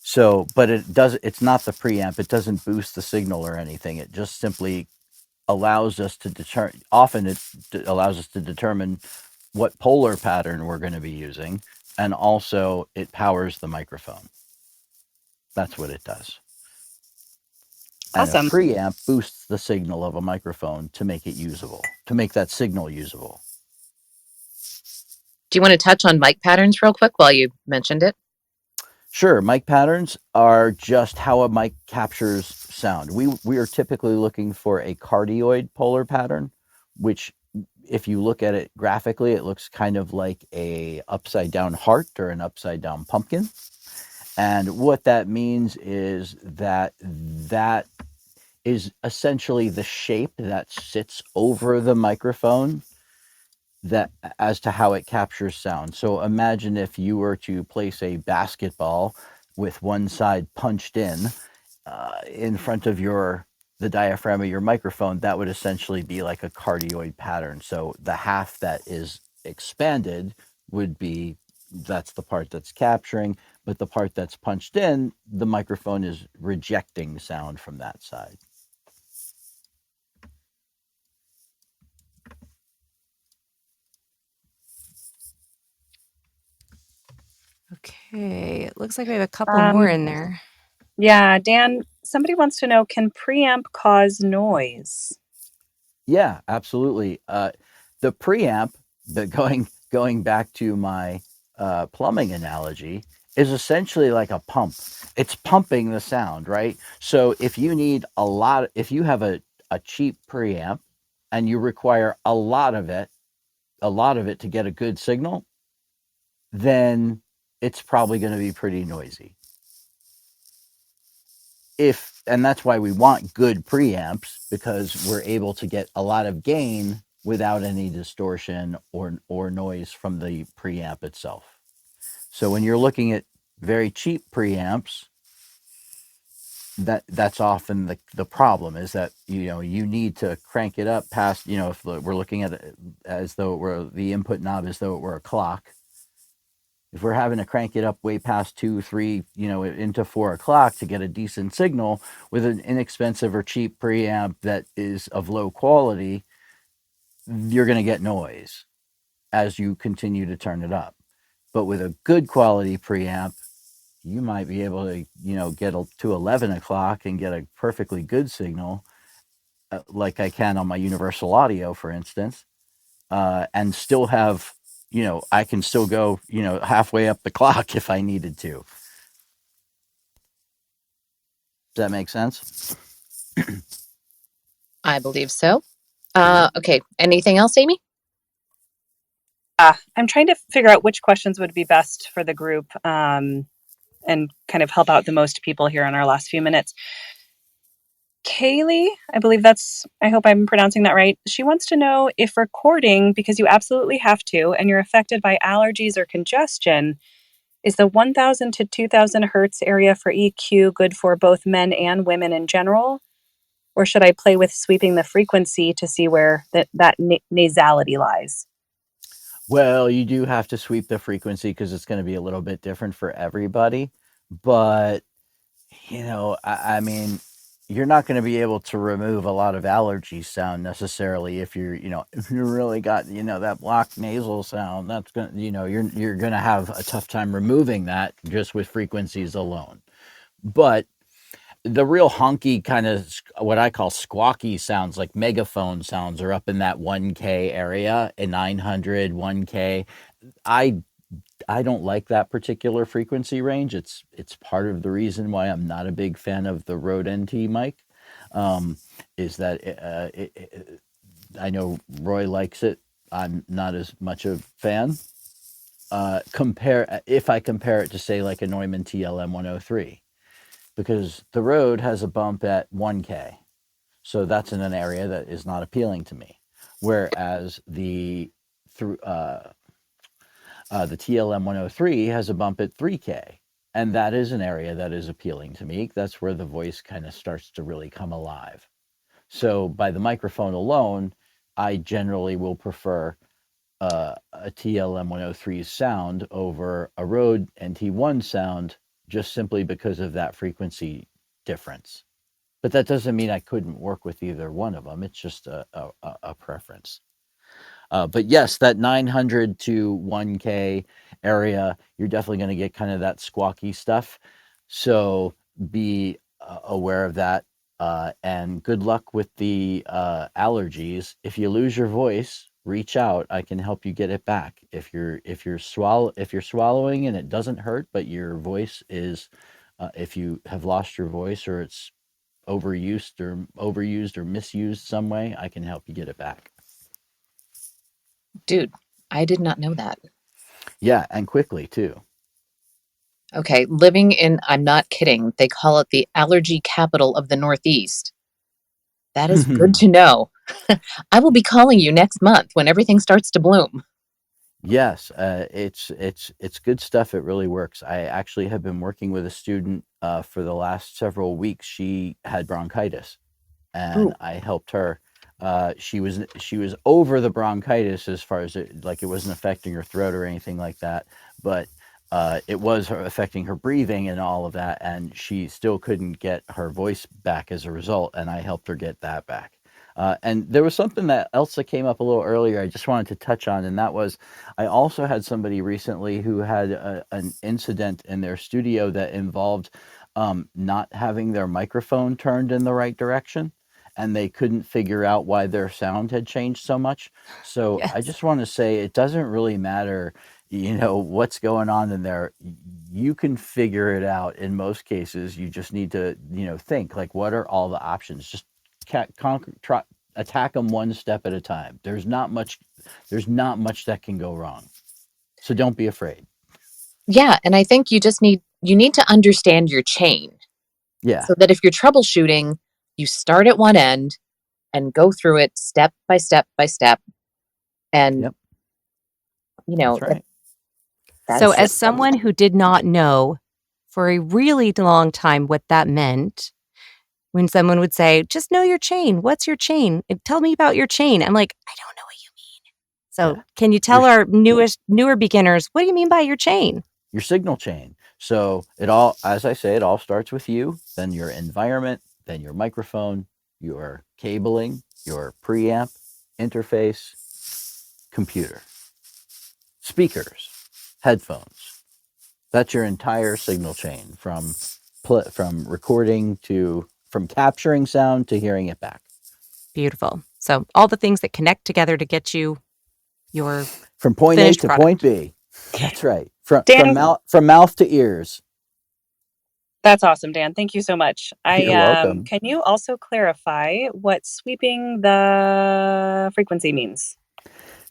So, but it's not the preamp. It doesn't boost the signal or anything. It just simply allows us to allows us to determine what polar pattern we're going to be using, and also it powers the microphone. That's what it does. Awesome. And a preamp boosts the signal of a microphone to make it usable, to make that signal usable. Do you want to touch on mic patterns real quick while you mentioned it? Sure. Mic patterns are just how a mic captures sound. We are typically looking for a cardioid polar pattern, which if you look at it graphically, it looks kind of like a upside down heart or an upside down pumpkin. And what that means is that is essentially the shape that sits over the microphone that as to how it captures sound. So imagine if you were to place a basketball with one side punched in front of the diaphragm of your microphone, that would essentially be like a cardioid pattern. So the half that is expanded that's the part that's capturing, but the part that's punched in, the microphone is rejecting sound from that side. Okay, it looks like we have a couple more in there. Yeah, Dan, somebody wants to know, can preamp cause noise? Yeah, absolutely. The preamp, going back to my plumbing analogy, is essentially like a pump. It's pumping the sound, right? So if you have a cheap preamp and you require a lot of it to get a good signal, then it's probably going to be pretty noisy. And that's why we want good preamps, because we're able to get a lot of gain without any distortion or noise from the preamp itself. So when you're looking at very cheap preamps, that's often the problem, is that you need to crank it up past, if we're looking at it as though it were the input knob as though it were a clock, If we're having to crank it up way past 2, 3, into 4 o'clock to get a decent signal with an inexpensive or cheap preamp that is of low quality, you're going to get noise as you continue to turn it up. But with a good quality preamp, you might be able to, get to 11 o'clock and get a perfectly good signal, like I can on my Universal Audio, for instance, and still have, I can still go, halfway up the clock if I needed to. Does that make sense? I believe so. Okay. Anything else, Amy? I'm trying to figure out which questions would be best for the group, and kind of help out the most people here in our last few minutes. Kaylee, I hope I'm pronouncing that right. She wants to know if recording, because you absolutely have to, and you're affected by allergies or congestion, is the 1000 to 2000 hertz area for EQ good for both men and women in general? Or should I play with sweeping the frequency to see where that nasality lies? Well, you do have to sweep the frequency because it's going to be a little bit different for everybody. But, I mean, you're not going to be able to remove a lot of allergy sound necessarily if if you really got, that blocked nasal sound. That's going to, you're going to have a tough time removing that just with frequencies alone. But the real honky kind of what I call squawky sounds, like megaphone sounds, are up in that 1K area, in 900, 1K. I don't like that particular frequency range. It's part of the reason why I'm not a big fan of the Rode NT mic. Is that I know Roy likes it. I'm not as much a fan. If I compare it to, say, like a Neumann TLM 103, because the Rode has a bump at 1K, so that's in an area that is not appealing to me. Whereas the TLM 103 has a bump at 3K, and that is an area that is appealing to me. That's where the voice kind of starts to really come alive. So by the microphone alone, I generally will prefer a TLM 103 sound over a Rode NT1 sound, just simply because of that frequency difference. But that doesn't mean I couldn't work with either one of them. It's just a preference. But yes, that 900 to 1K area, you're definitely going to get kind of that squawky stuff. So be aware of that. And good luck with the allergies. If you lose your voice, reach out. I can help you get it back. If you're swallowing and it doesn't hurt, but your voice is, if you have lost your voice or it's overused or misused some way, I can help you get it back. Dude, I did not know that. Yeah, and quickly too. Okay, I'm not kidding, they call it the allergy capital of the Northeast. That is good to know. I will be calling you next month when everything starts to bloom. Yes, it's good stuff. It really works. I actually have been working with a student for the last several weeks. She had bronchitis, and Ooh. I helped her. She was over the bronchitis as far as it wasn't affecting her throat or anything like that, but it was affecting her breathing and all of that, and she still couldn't get her voice back as a result, and I helped her get that back. And there was something else that came up a little earlier I just wanted to touch on, and that was, I also had somebody recently who had an incident in their studio that involved not having their microphone turned in the right direction, and they couldn't figure out why their sound had changed so much. So I Yes. just want to say, it doesn't really matter, what's going on in there. You can figure it out in most cases. You just need to, think, like, what are all the options? Just attack them one step at a time. There's not much that can go wrong. So don't be afraid. Yeah, and I think you need to understand your chain. Yeah. So that if you're troubleshooting, you start at one end and go through it step by step by step. And Yep. That's right. So as someone who did not know for a really long time what that meant, when someone would say, just know your chain. What's your chain? Tell me about your chain. I'm like, I don't know what you mean. So Yeah. can you tell our newer beginners, what do you mean by your chain? Your signal chain. So it all, as I say, it all starts with you, then your environment, then your microphone, your cabling, your preamp, interface, computer, speakers, headphones. That's your entire signal chain from recording from capturing sound to hearing it back. Beautiful. So all the things that connect together to get you your From point A finished to product. point B. That's right. From Dan, mouth to ears. that's awesome, Dan. Thank you so much. You're welcome. Can you also clarify what sweeping the frequency means?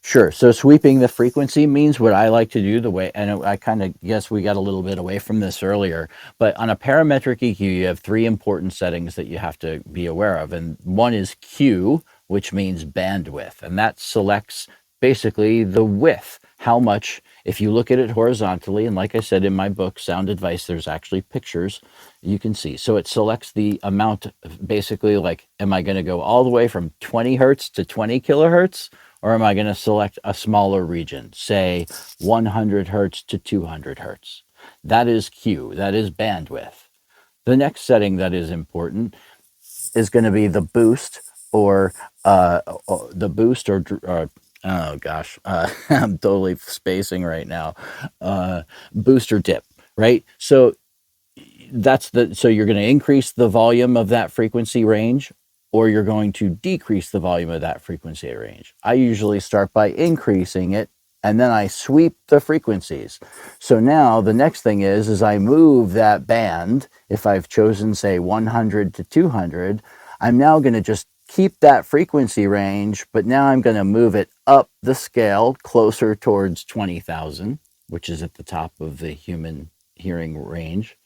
Sure. So sweeping the frequency means what I like to do the way, and I kind of guess we got a little bit away from this earlier, but on a parametric EQ, you have three important settings that you have to be aware of. And one is Q, which means bandwidth, and that selects basically the width, how much, if you look at it horizontally, and like I said in my book, Sound Advice, there's actually pictures you can see. So it selects the amount, basically like, am I going to go all the way from 20 hertz to 20 kilohertz? Or am I going to select a smaller region, say 100 hertz to 200 hertz? That is Q, that is bandwidth. The next setting that is important is going to be the boost or oh gosh, I'm totally spacing right now. Boost or dip, right? So so you're going to increase the volume of that frequency range, or you're going to decrease the volume of that frequency range. I usually start by increasing it, and then I sweep the frequencies. So now the next thing is I move that band. If I've chosen, say, 100 to 200, I'm now going to just keep that frequency range, but now I'm going to move it up the scale closer towards 20,000, which is at the top of the human hearing range.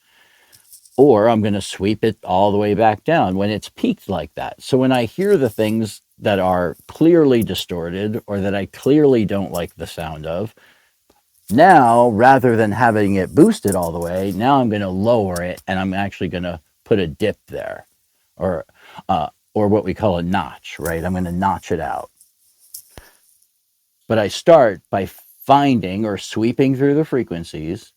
Or I'm going to sweep it all the way back down when it's peaked like that. So when I hear the things that are clearly distorted or that I clearly don't like the sound of, now rather than having it boosted all the way, now I'm going to lower it and I'm actually going to put a dip there, or what we call a notch, right? I'm going to notch it out. But I start by finding or sweeping through the frequencies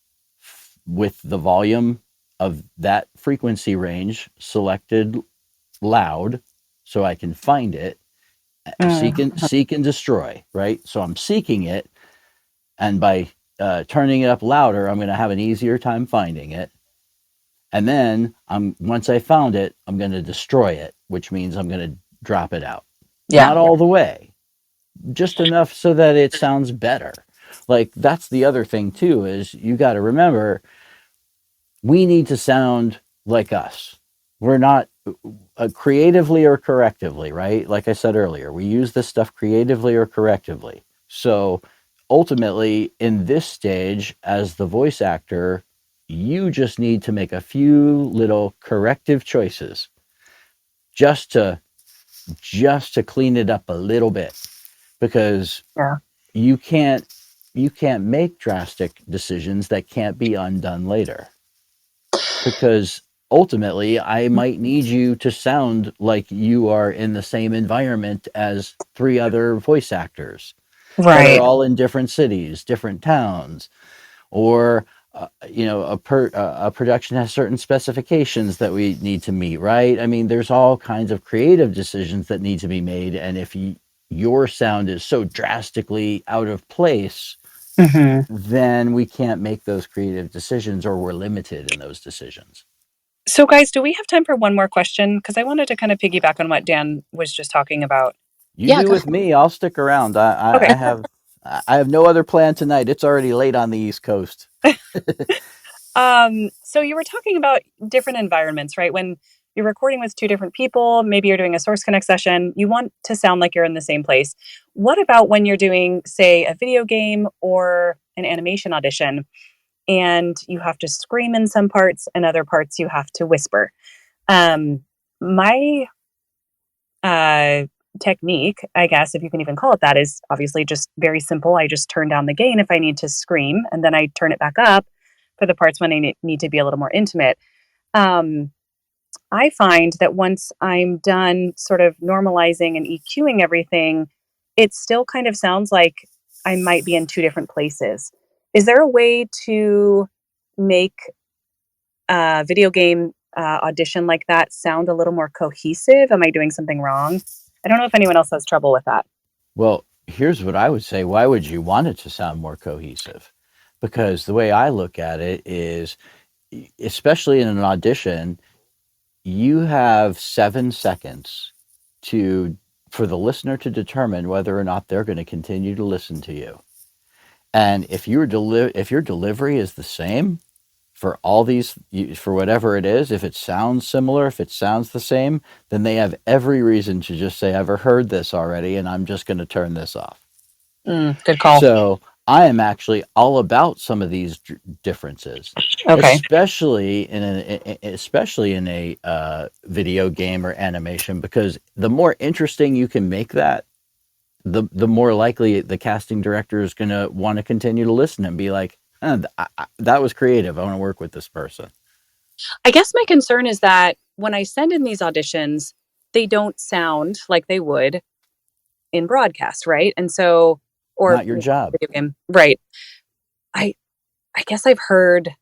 with the volume of that frequency range selected loud so I can find it, seek and destroy, right? So I'm seeking it, and by turning it up louder, I'm going to have an easier time finding it. And then once I found it, I'm going to destroy it, which means I'm going to drop it out. Yeah. Not all the way, just enough so that it sounds better. Like, that's the other thing too, is you got to remember, we need to sound like us. We're not creatively or correctively, right? Like I said earlier, we use this stuff creatively or correctively. So ultimately, in this stage, as the voice actor, you just need to make a few little corrective choices just to clean it up a little bit, because you can't make drastic decisions that can't be undone later. Because ultimately, I might need you to sound like you are in the same environment as 3 other voice actors that are all in different cities, different towns, or a production has certain specifications that we need to meet, right? I mean, there's all kinds of creative decisions that need to be made, and if your sound is so drastically out of place, then we can't make those creative decisions, or we're limited in those decisions. So, guys, do we have time for one more question? Because I wanted to kind of piggyback on what Dan was just talking about. You do with me. I'll stick around. Okay. I have no other plan tonight. It's already late on the East Coast. So you were talking about different environments, right? When you're recording with 2 different people, maybe you're doing a Source Connect session, you want to sound like you're in the same place. What about when you're doing, say, a video game or an animation audition, and you have to scream in some parts and other parts you have to whisper? My technique, I guess, if you can even call it that, is obviously just very simple. I just turn down the gain if I need to scream, and then I turn it back up for the parts when I need to be a little more intimate. I find that once I'm done sort of normalizing and EQing everything, it still kind of sounds like I might be in two different places. Is there a way to make a video game audition like that sound a little more cohesive? Am I doing something wrong? I don't know if anyone else has trouble with that. Well, here's what I would say. Why would you want it to sound more cohesive? Because the way I look at it is, especially in an audition, you have 7 seconds for the listener to determine whether or not they're going to continue to listen to you. And if your delivery is the same for all these, for whatever it is, if it sounds similar, if it sounds the same, then they have every reason to just say, I've heard this already, and I'm just going to turn this off. Good call. So I am actually all about some of these differences, Okay. especially in a video game or animation, because the more interesting you can make that, the more likely the casting director is going to want to continue to listen and be like, that was creative. I want to work with this person. I guess my concern is that when I send in these auditions, they don't sound like they would in broadcast, right? And so, or Not your job. video game, right? I guess I've heard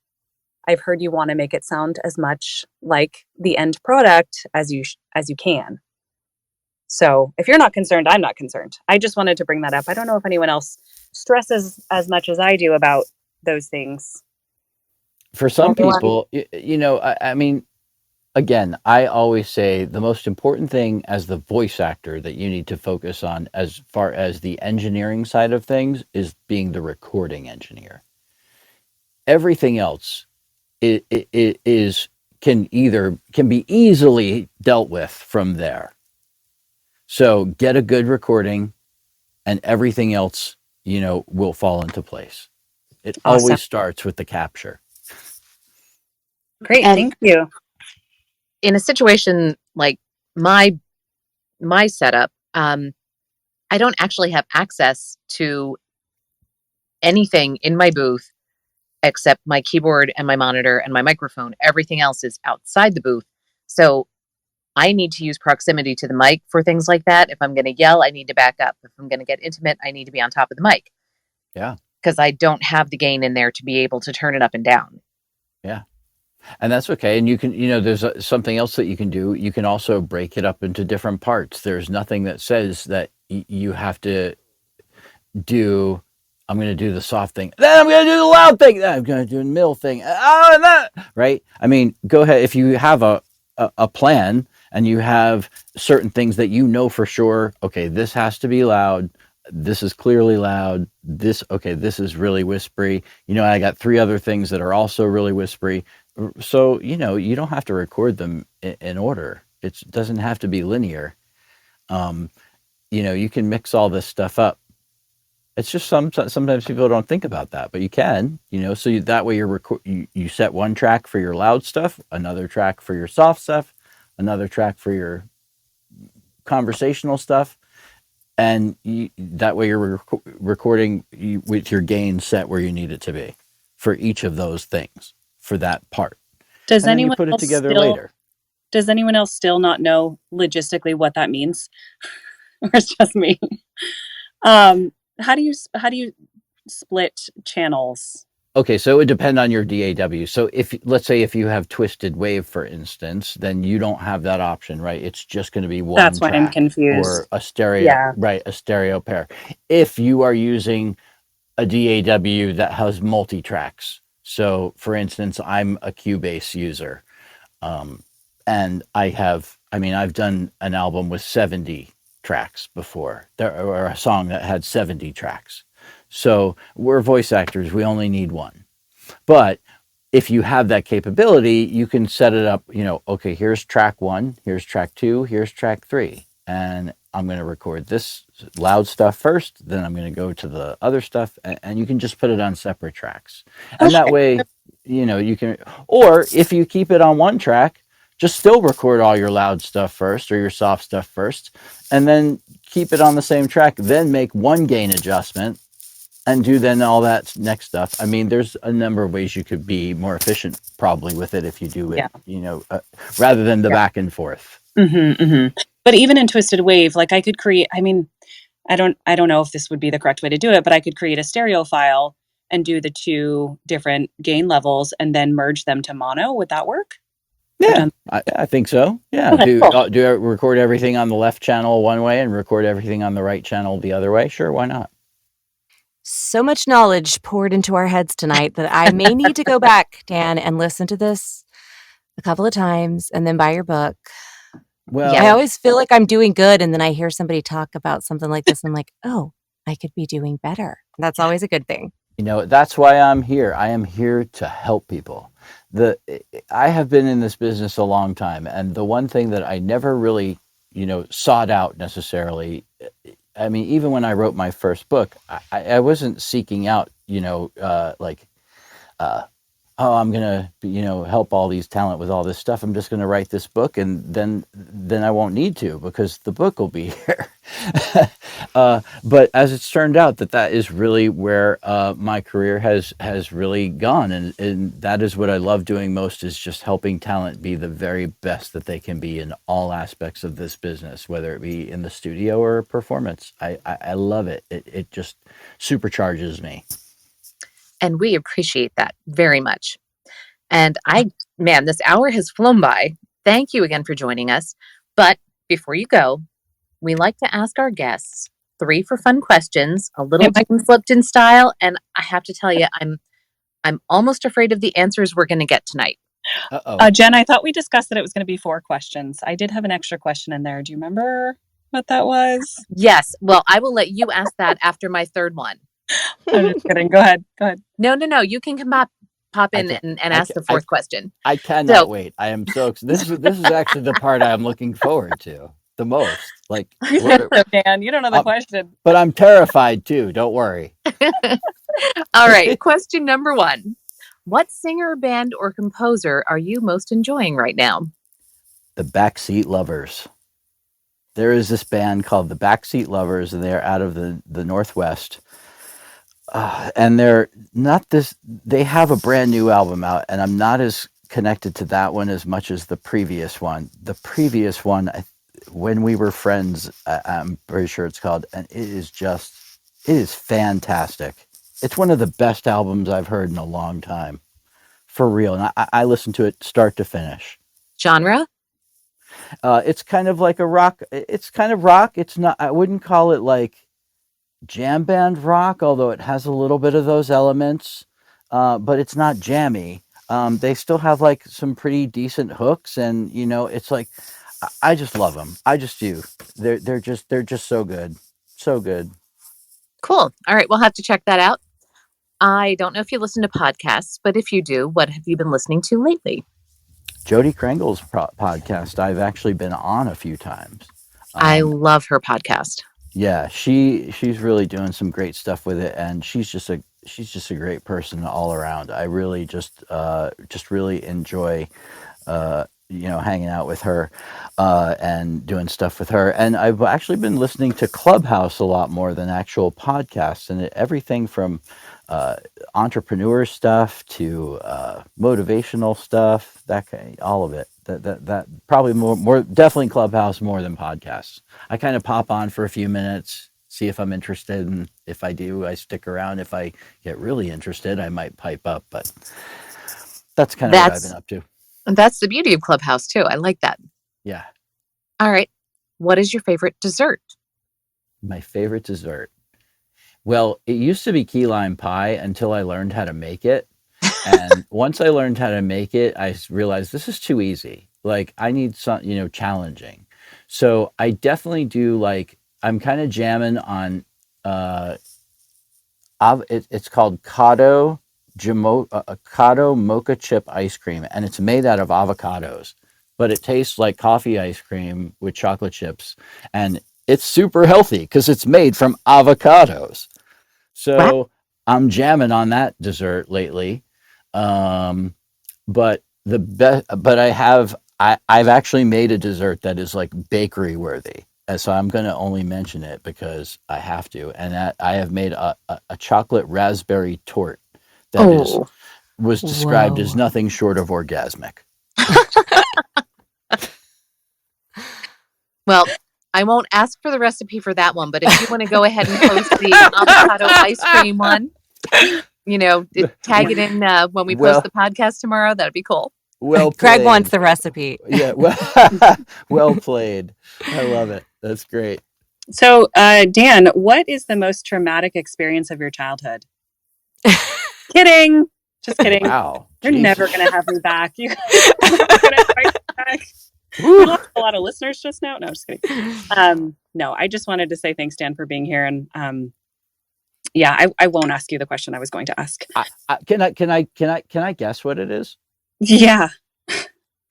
you want to make it sound as much like the end product as you can. So if you're not concerned, I'm not concerned. I just wanted to bring that up. I don't know if anyone else stresses as much as I do about those things. For some people, I mean, again, I always say the most important thing as the voice actor that you need to focus on as far as the engineering side of things is being the recording engineer. Everything else can be easily dealt with from there. So get a good recording and everything else, will fall into place. It Awesome. always starts with the capture. Great. And thank you. in a situation like my setup, I don't actually have access to anything in my booth except my keyboard and my monitor and my microphone. Everything else is outside the booth. So I need to use proximity to the mic for things like that. If I'm going to yell, I need to back up. If I'm going to get intimate, I need to be on top of the mic. Yeah. Because I don't have the gain in there to be able to turn it up and down. Yeah. And that's okay. And you can, there's something else that you can do. You can also break it up into different parts. There's nothing that says that you have to do, I'm going to do the soft thing, then I'm going to do the loud thing, then I'm going to do the middle thing. And that, right? I mean, go ahead. If you have a plan and you have certain things that for sure, okay, this has to be loud. This is clearly loud. This is really whispery. I got 3 other things that are also really whispery. So, you don't have to record them in order. It doesn't have to be linear. You can mix all this stuff up. It's just sometimes people don't think about that, but you can, so that way you set one track for your loud stuff, another track for your soft stuff, another track for your conversational stuff. And that way you're recording with your gain set where you need it to be for each of those things for that part. Does and then anyone you put it else together still, later? Does anyone else still not know logistically what that means? Or it's just me? How do you split channels? Okay, so it would depend on your DAW. So let's say if you have twisted wave, for instance, then you don't have that option, right? It's just going to be one That's why I'm track confused. or a stereo, Yeah. right? A stereo pair. If you are using a DAW that has multi-tracks. So for instance, I'm a Cubase user. And I've done an album with 70 tracks before, or a song that had 70 tracks. So we're voice actors, we only need one. But if you have that capability, you can set it up, okay, here's track 1, here's track 2, here's track 3. And I'm going to record this loud stuff first, then I'm going to go to the other stuff, and you can just put it on separate tracks. And that way, you can, or if you keep it on one track, just still record all your loud stuff first or your soft stuff first, and then keep it on the same track, then make one gain adjustment and do then all that next stuff. I mean, there's a number of ways you could be more efficient probably with it if you do it, rather than the back and forth. Mm-hmm, mm-hmm. But even in Twisted Wave, like I could create, I don't know if this would be the correct way to do it, but I could create a stereo file and do the two different gain levels and then merge them to mono. Would that work? Yeah, I think so. Yeah, Okay, cool. record everything on the left channel one way and record everything on the right channel the other way. Sure, why not? So much knowledge poured into our heads tonight that I may need to go back, Dan, and listen to this a couple of times and then buy your book. Well, I always feel like I'm doing good, and then I hear somebody talk about something like this, and I'm like, oh, I could be doing better. That's always a good thing. That's why I'm here. I am here to help people. I have been in this business a long time, and the one thing that I never really, sought out necessarily. I mean, even when I wrote my first book, I wasn't seeking out, oh, I'm gonna, help all these talent with all this stuff. I'm just gonna write this book, and then I won't need to because the book will be here. But as it's turned out, that is really where my career has really gone, and that is what I love doing most, is just helping talent be the very best that they can be in all aspects of this business, whether it be in the studio or performance. I love it. It just supercharges me. And we appreciate that very much. And this hour has flown by. Thank you again for joining us. But before you go, we like to ask our guests 3 for fun questions, a little Team Lipton style. And I have to tell you, I'm almost afraid of the answers we're going to get tonight. Jen, I thought we discussed that it was going to be 4 questions. I did have an extra question in there. Do you remember what that was? Yes. Well, I will let you ask that after my third one. I'm just kidding. Go ahead. No. You can pop in and ask the 4th question. I cannot wait. I am so excited. This is actually the part I'm looking forward to the most. Like, you said so, Dan. You don't know the question. But I'm terrified too. Don't worry. All right. Question number 1. What singer, band, or composer are you most enjoying right now? The Backseat Lovers. There is this band called the Backseat Lovers, and they're out of the Northwest. And they have a brand new album out, and I'm not as connected to that one as much as the previous one. The previous one, When We Were Friends, I'm pretty sure it's called, and it is fantastic. It's one of the best albums I've heard in a long time, for real. And I listen to it start to finish. Genre? It's kind of like a rock. It's kind of rock. It's not, I wouldn't call it like jam band rock, although it has a little bit of those elements, but it's not jammy. They still have like some pretty decent hooks, and it's like, I just love them. I just do. They're just so good, so good. Cool. All right, we'll have to check that out. I don't know if you listen to podcasts, but if you do, what have you been listening to lately? Jody Krangel's podcast. I've actually been on a few times. I love her podcast. Yeah, she's really doing some great stuff with it, and she's just a great person all around. I really just really enjoy hanging out with her and doing stuff with her. And I've actually been listening to Clubhouse a lot more than actual podcasts, and everything from entrepreneur stuff to motivational stuff, all of it. That probably more definitely Clubhouse more than podcasts. I kind of pop on for a few minutes, see if I'm interested, and if I do, I stick around. If I get really interested, I might pipe up, but that's kind of what I've been up to. That's the beauty of Clubhouse too. I like that. Yeah. All right. What is your favorite dessert? My favorite dessert. Well, it used to be key lime pie until I learned how to make it. And once I learned how to make it, I realized this is too easy. Like, I need something, challenging. So I definitely do, like, I'm kind of jamming on, it's called Cado mocha chip ice cream. And it's made out of avocados, but it tastes like coffee ice cream with chocolate chips. And it's super healthy because it's made from avocados. So I'm jamming on that dessert lately. But I've actually made a dessert that is like bakery worthy. And so I'm going to only mention it because I have to. And I have made a chocolate raspberry torte that was described as nothing short of orgasmic. Well, I won't ask for the recipe for that one, but if you want to go ahead and post the avocado ice cream one, tag it in when we post the podcast tomorrow, that'd be cool. Well played. Greg wants the recipe. Yeah, well played. I love it. That's great. So, Dan, what is the most traumatic experience of your childhood? Kidding. Just kidding. Wow. You're Jesus. never going to have me back. You're never going to invite me back. We lost a lot of listeners just now. No, just kidding. No, I just wanted to say thanks, Dan, for being here. And I won't ask you the question I was going to ask. Can I guess what it is? Yeah.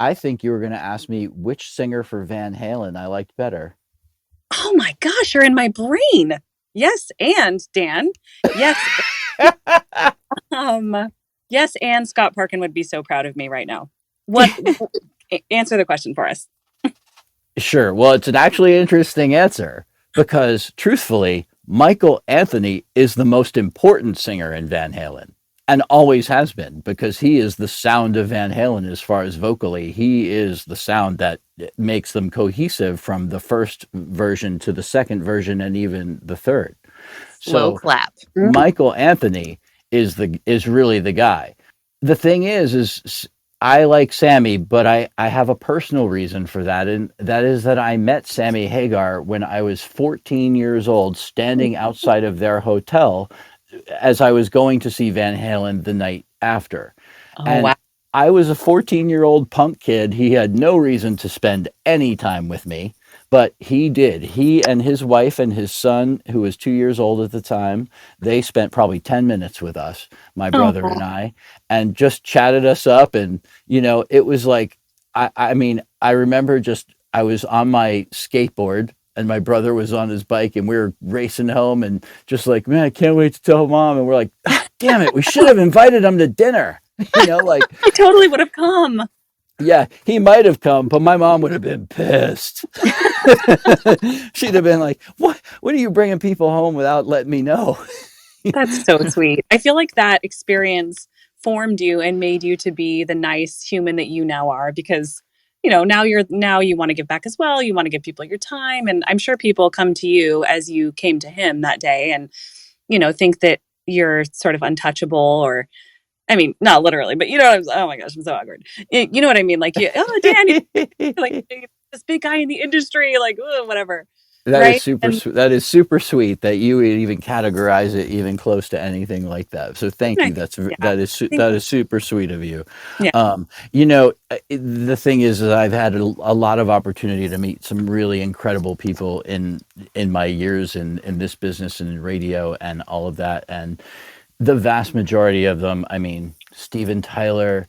I think you were going to ask me which singer for Van Halen I liked better. Oh my gosh, you're in my brain. Yes, and Dan. Yes. Yes, and Scott Parkin would be so proud of me right now. What? Answer the question for us. Sure. Well, it's an actually interesting answer because, truthfully, Michael Anthony is the most important singer in Van Halen and always has been because he is the sound of Van Halen as far as vocally. He is the sound that makes them cohesive from the first version to the second version and even the third. Slow clap. Michael Anthony is really the guy. The thing is I like Sammy, but I have a personal reason for that. And that is that I met Sammy Hagar when I was 14 years old, standing outside of their hotel as I was going to see Van Halen the night after. Wow. I was a 14-year-old punk kid. He had no reason to spend any time with me, but he did. He and his wife and his son, who was 2 years old at the time, they spent probably 10 minutes with us, my brother and I, and just chatted us up. And, it was like, I remember I was on my skateboard and my brother was on his bike and we were racing home and just like, man, I can't wait to tell mom. And we're like, damn it, we should have invited him to dinner. He totally would have come. Yeah, he might have come, but my mom would have been pissed. She'd have been like, what are you bringing people home without letting me know? That's so sweet. I feel like that experience formed you and made you to be the nice human that you now are because, now you want to give back as well. You want to give people your time. And I'm sure people come to you as you came to him that day and, think that you're sort of untouchable or, I mean, not literally, but oh my gosh, I'm so awkward. You know what I mean? Like, Dan, like this big guy in the industry, like, whatever. That is super sweet that you would even categorize it even close to anything like that. So thank you. That is super sweet of you. Yeah. The thing is I've had a lot of opportunity to meet some really incredible people in my years in this business and in radio and all of that. And the vast majority of them, I mean, Steven Tyler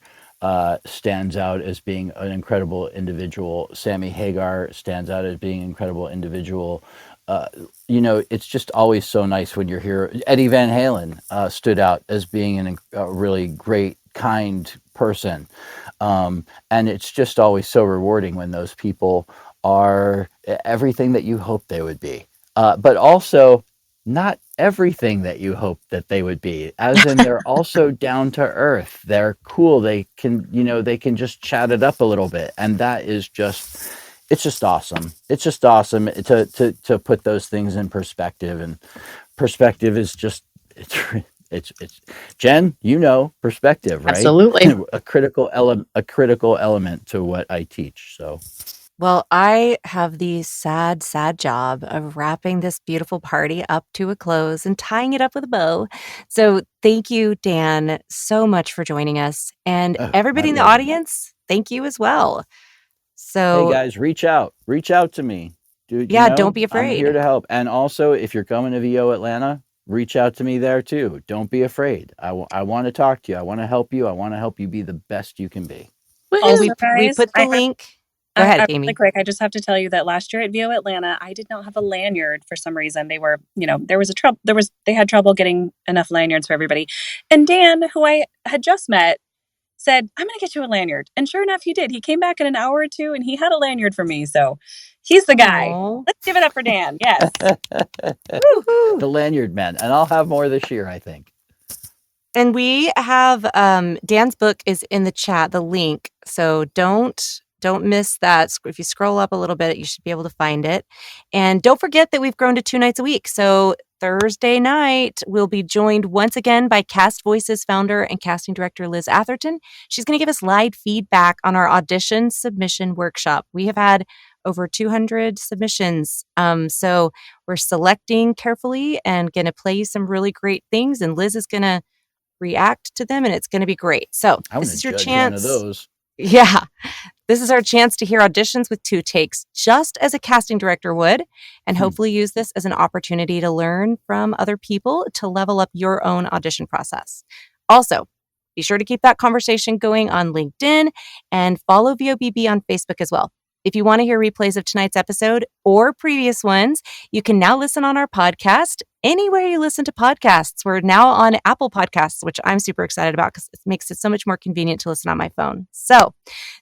stands out as being an incredible individual. Sammy Hagar stands out as being an incredible individual. It's just always so nice when you're here. Eddie Van Halen stood out as being a really great, kind person. And it's just always so rewarding when those people are everything that you hope they would be. But also not everything that you hope that they would be, as in they're also down to earth. They're cool. They can just chat it up a little bit. And that is it's just awesome. It's just awesome to put those things in perspective, and perspective is just, it's Jen, perspective, right? Absolutely. a critical element to what I teach. So. Well, I have the sad, sad job of wrapping this beautiful party up to a close and tying it up with a bow. So thank you, Dan, so much for joining us. And everybody in the audience, thank you as well. So, hey guys, reach out to me. Dude, don't be afraid. I'm here to help. And also, if you're coming to VO Atlanta, reach out to me there too. Don't be afraid. I want to talk to you. I want to help you. I want to help you be the best you can be. Also, we put the link. Go ahead, Amy. Really quick, I just have to tell you that last year at VO Atlanta, I did not have a lanyard for some reason. They were, they had trouble getting enough lanyards for everybody. And Dan, who I had just met, said, I'm going to get you a lanyard. And sure enough, he did. He came back in an hour or two and he had a lanyard for me. So he's the guy. Aww. Let's give it up for Dan. Yes. The lanyard man. And I'll have more this year, I think. And we have Dan's book is in the chat, the link. So don't don't miss that. If you scroll up a little bit, you should be able to find it. And don't forget that we've grown to 2 nights a week. So Thursday night, we'll be joined once again by Cast Voices founder and casting director Liz Atherton. She's going to give us live feedback on our audition submission workshop. We have had over 200 submissions. So we're selecting carefully and going to play you some really great things. And Liz is going to react to them, and it's going to be great. So this is your chance. One of those. Yeah. This is our chance to hear auditions with 2 takes, just as a casting director would, and hopefully use this as an opportunity to learn from other people to level up your own audition process. Also, be sure to keep that conversation going on LinkedIn and follow VOBB on Facebook as well. If you want to hear replays of tonight's episode or previous ones, you can now listen on our podcast anywhere you listen to podcasts. We're now on Apple Podcasts, which I'm super excited about because it makes it so much more convenient to listen on my phone. So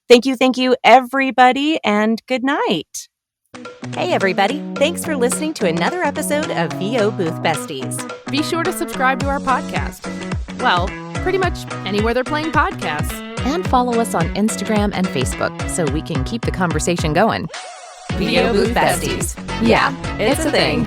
thank you, everybody, and good night. Hey, everybody. Thanks for listening to another episode of VO Booth Besties. Be sure to subscribe to our podcast. Well, pretty much anywhere they're playing podcasts. And follow us on Instagram and Facebook so we can keep the conversation going. VO Booth Besties. Yeah, it's a thing.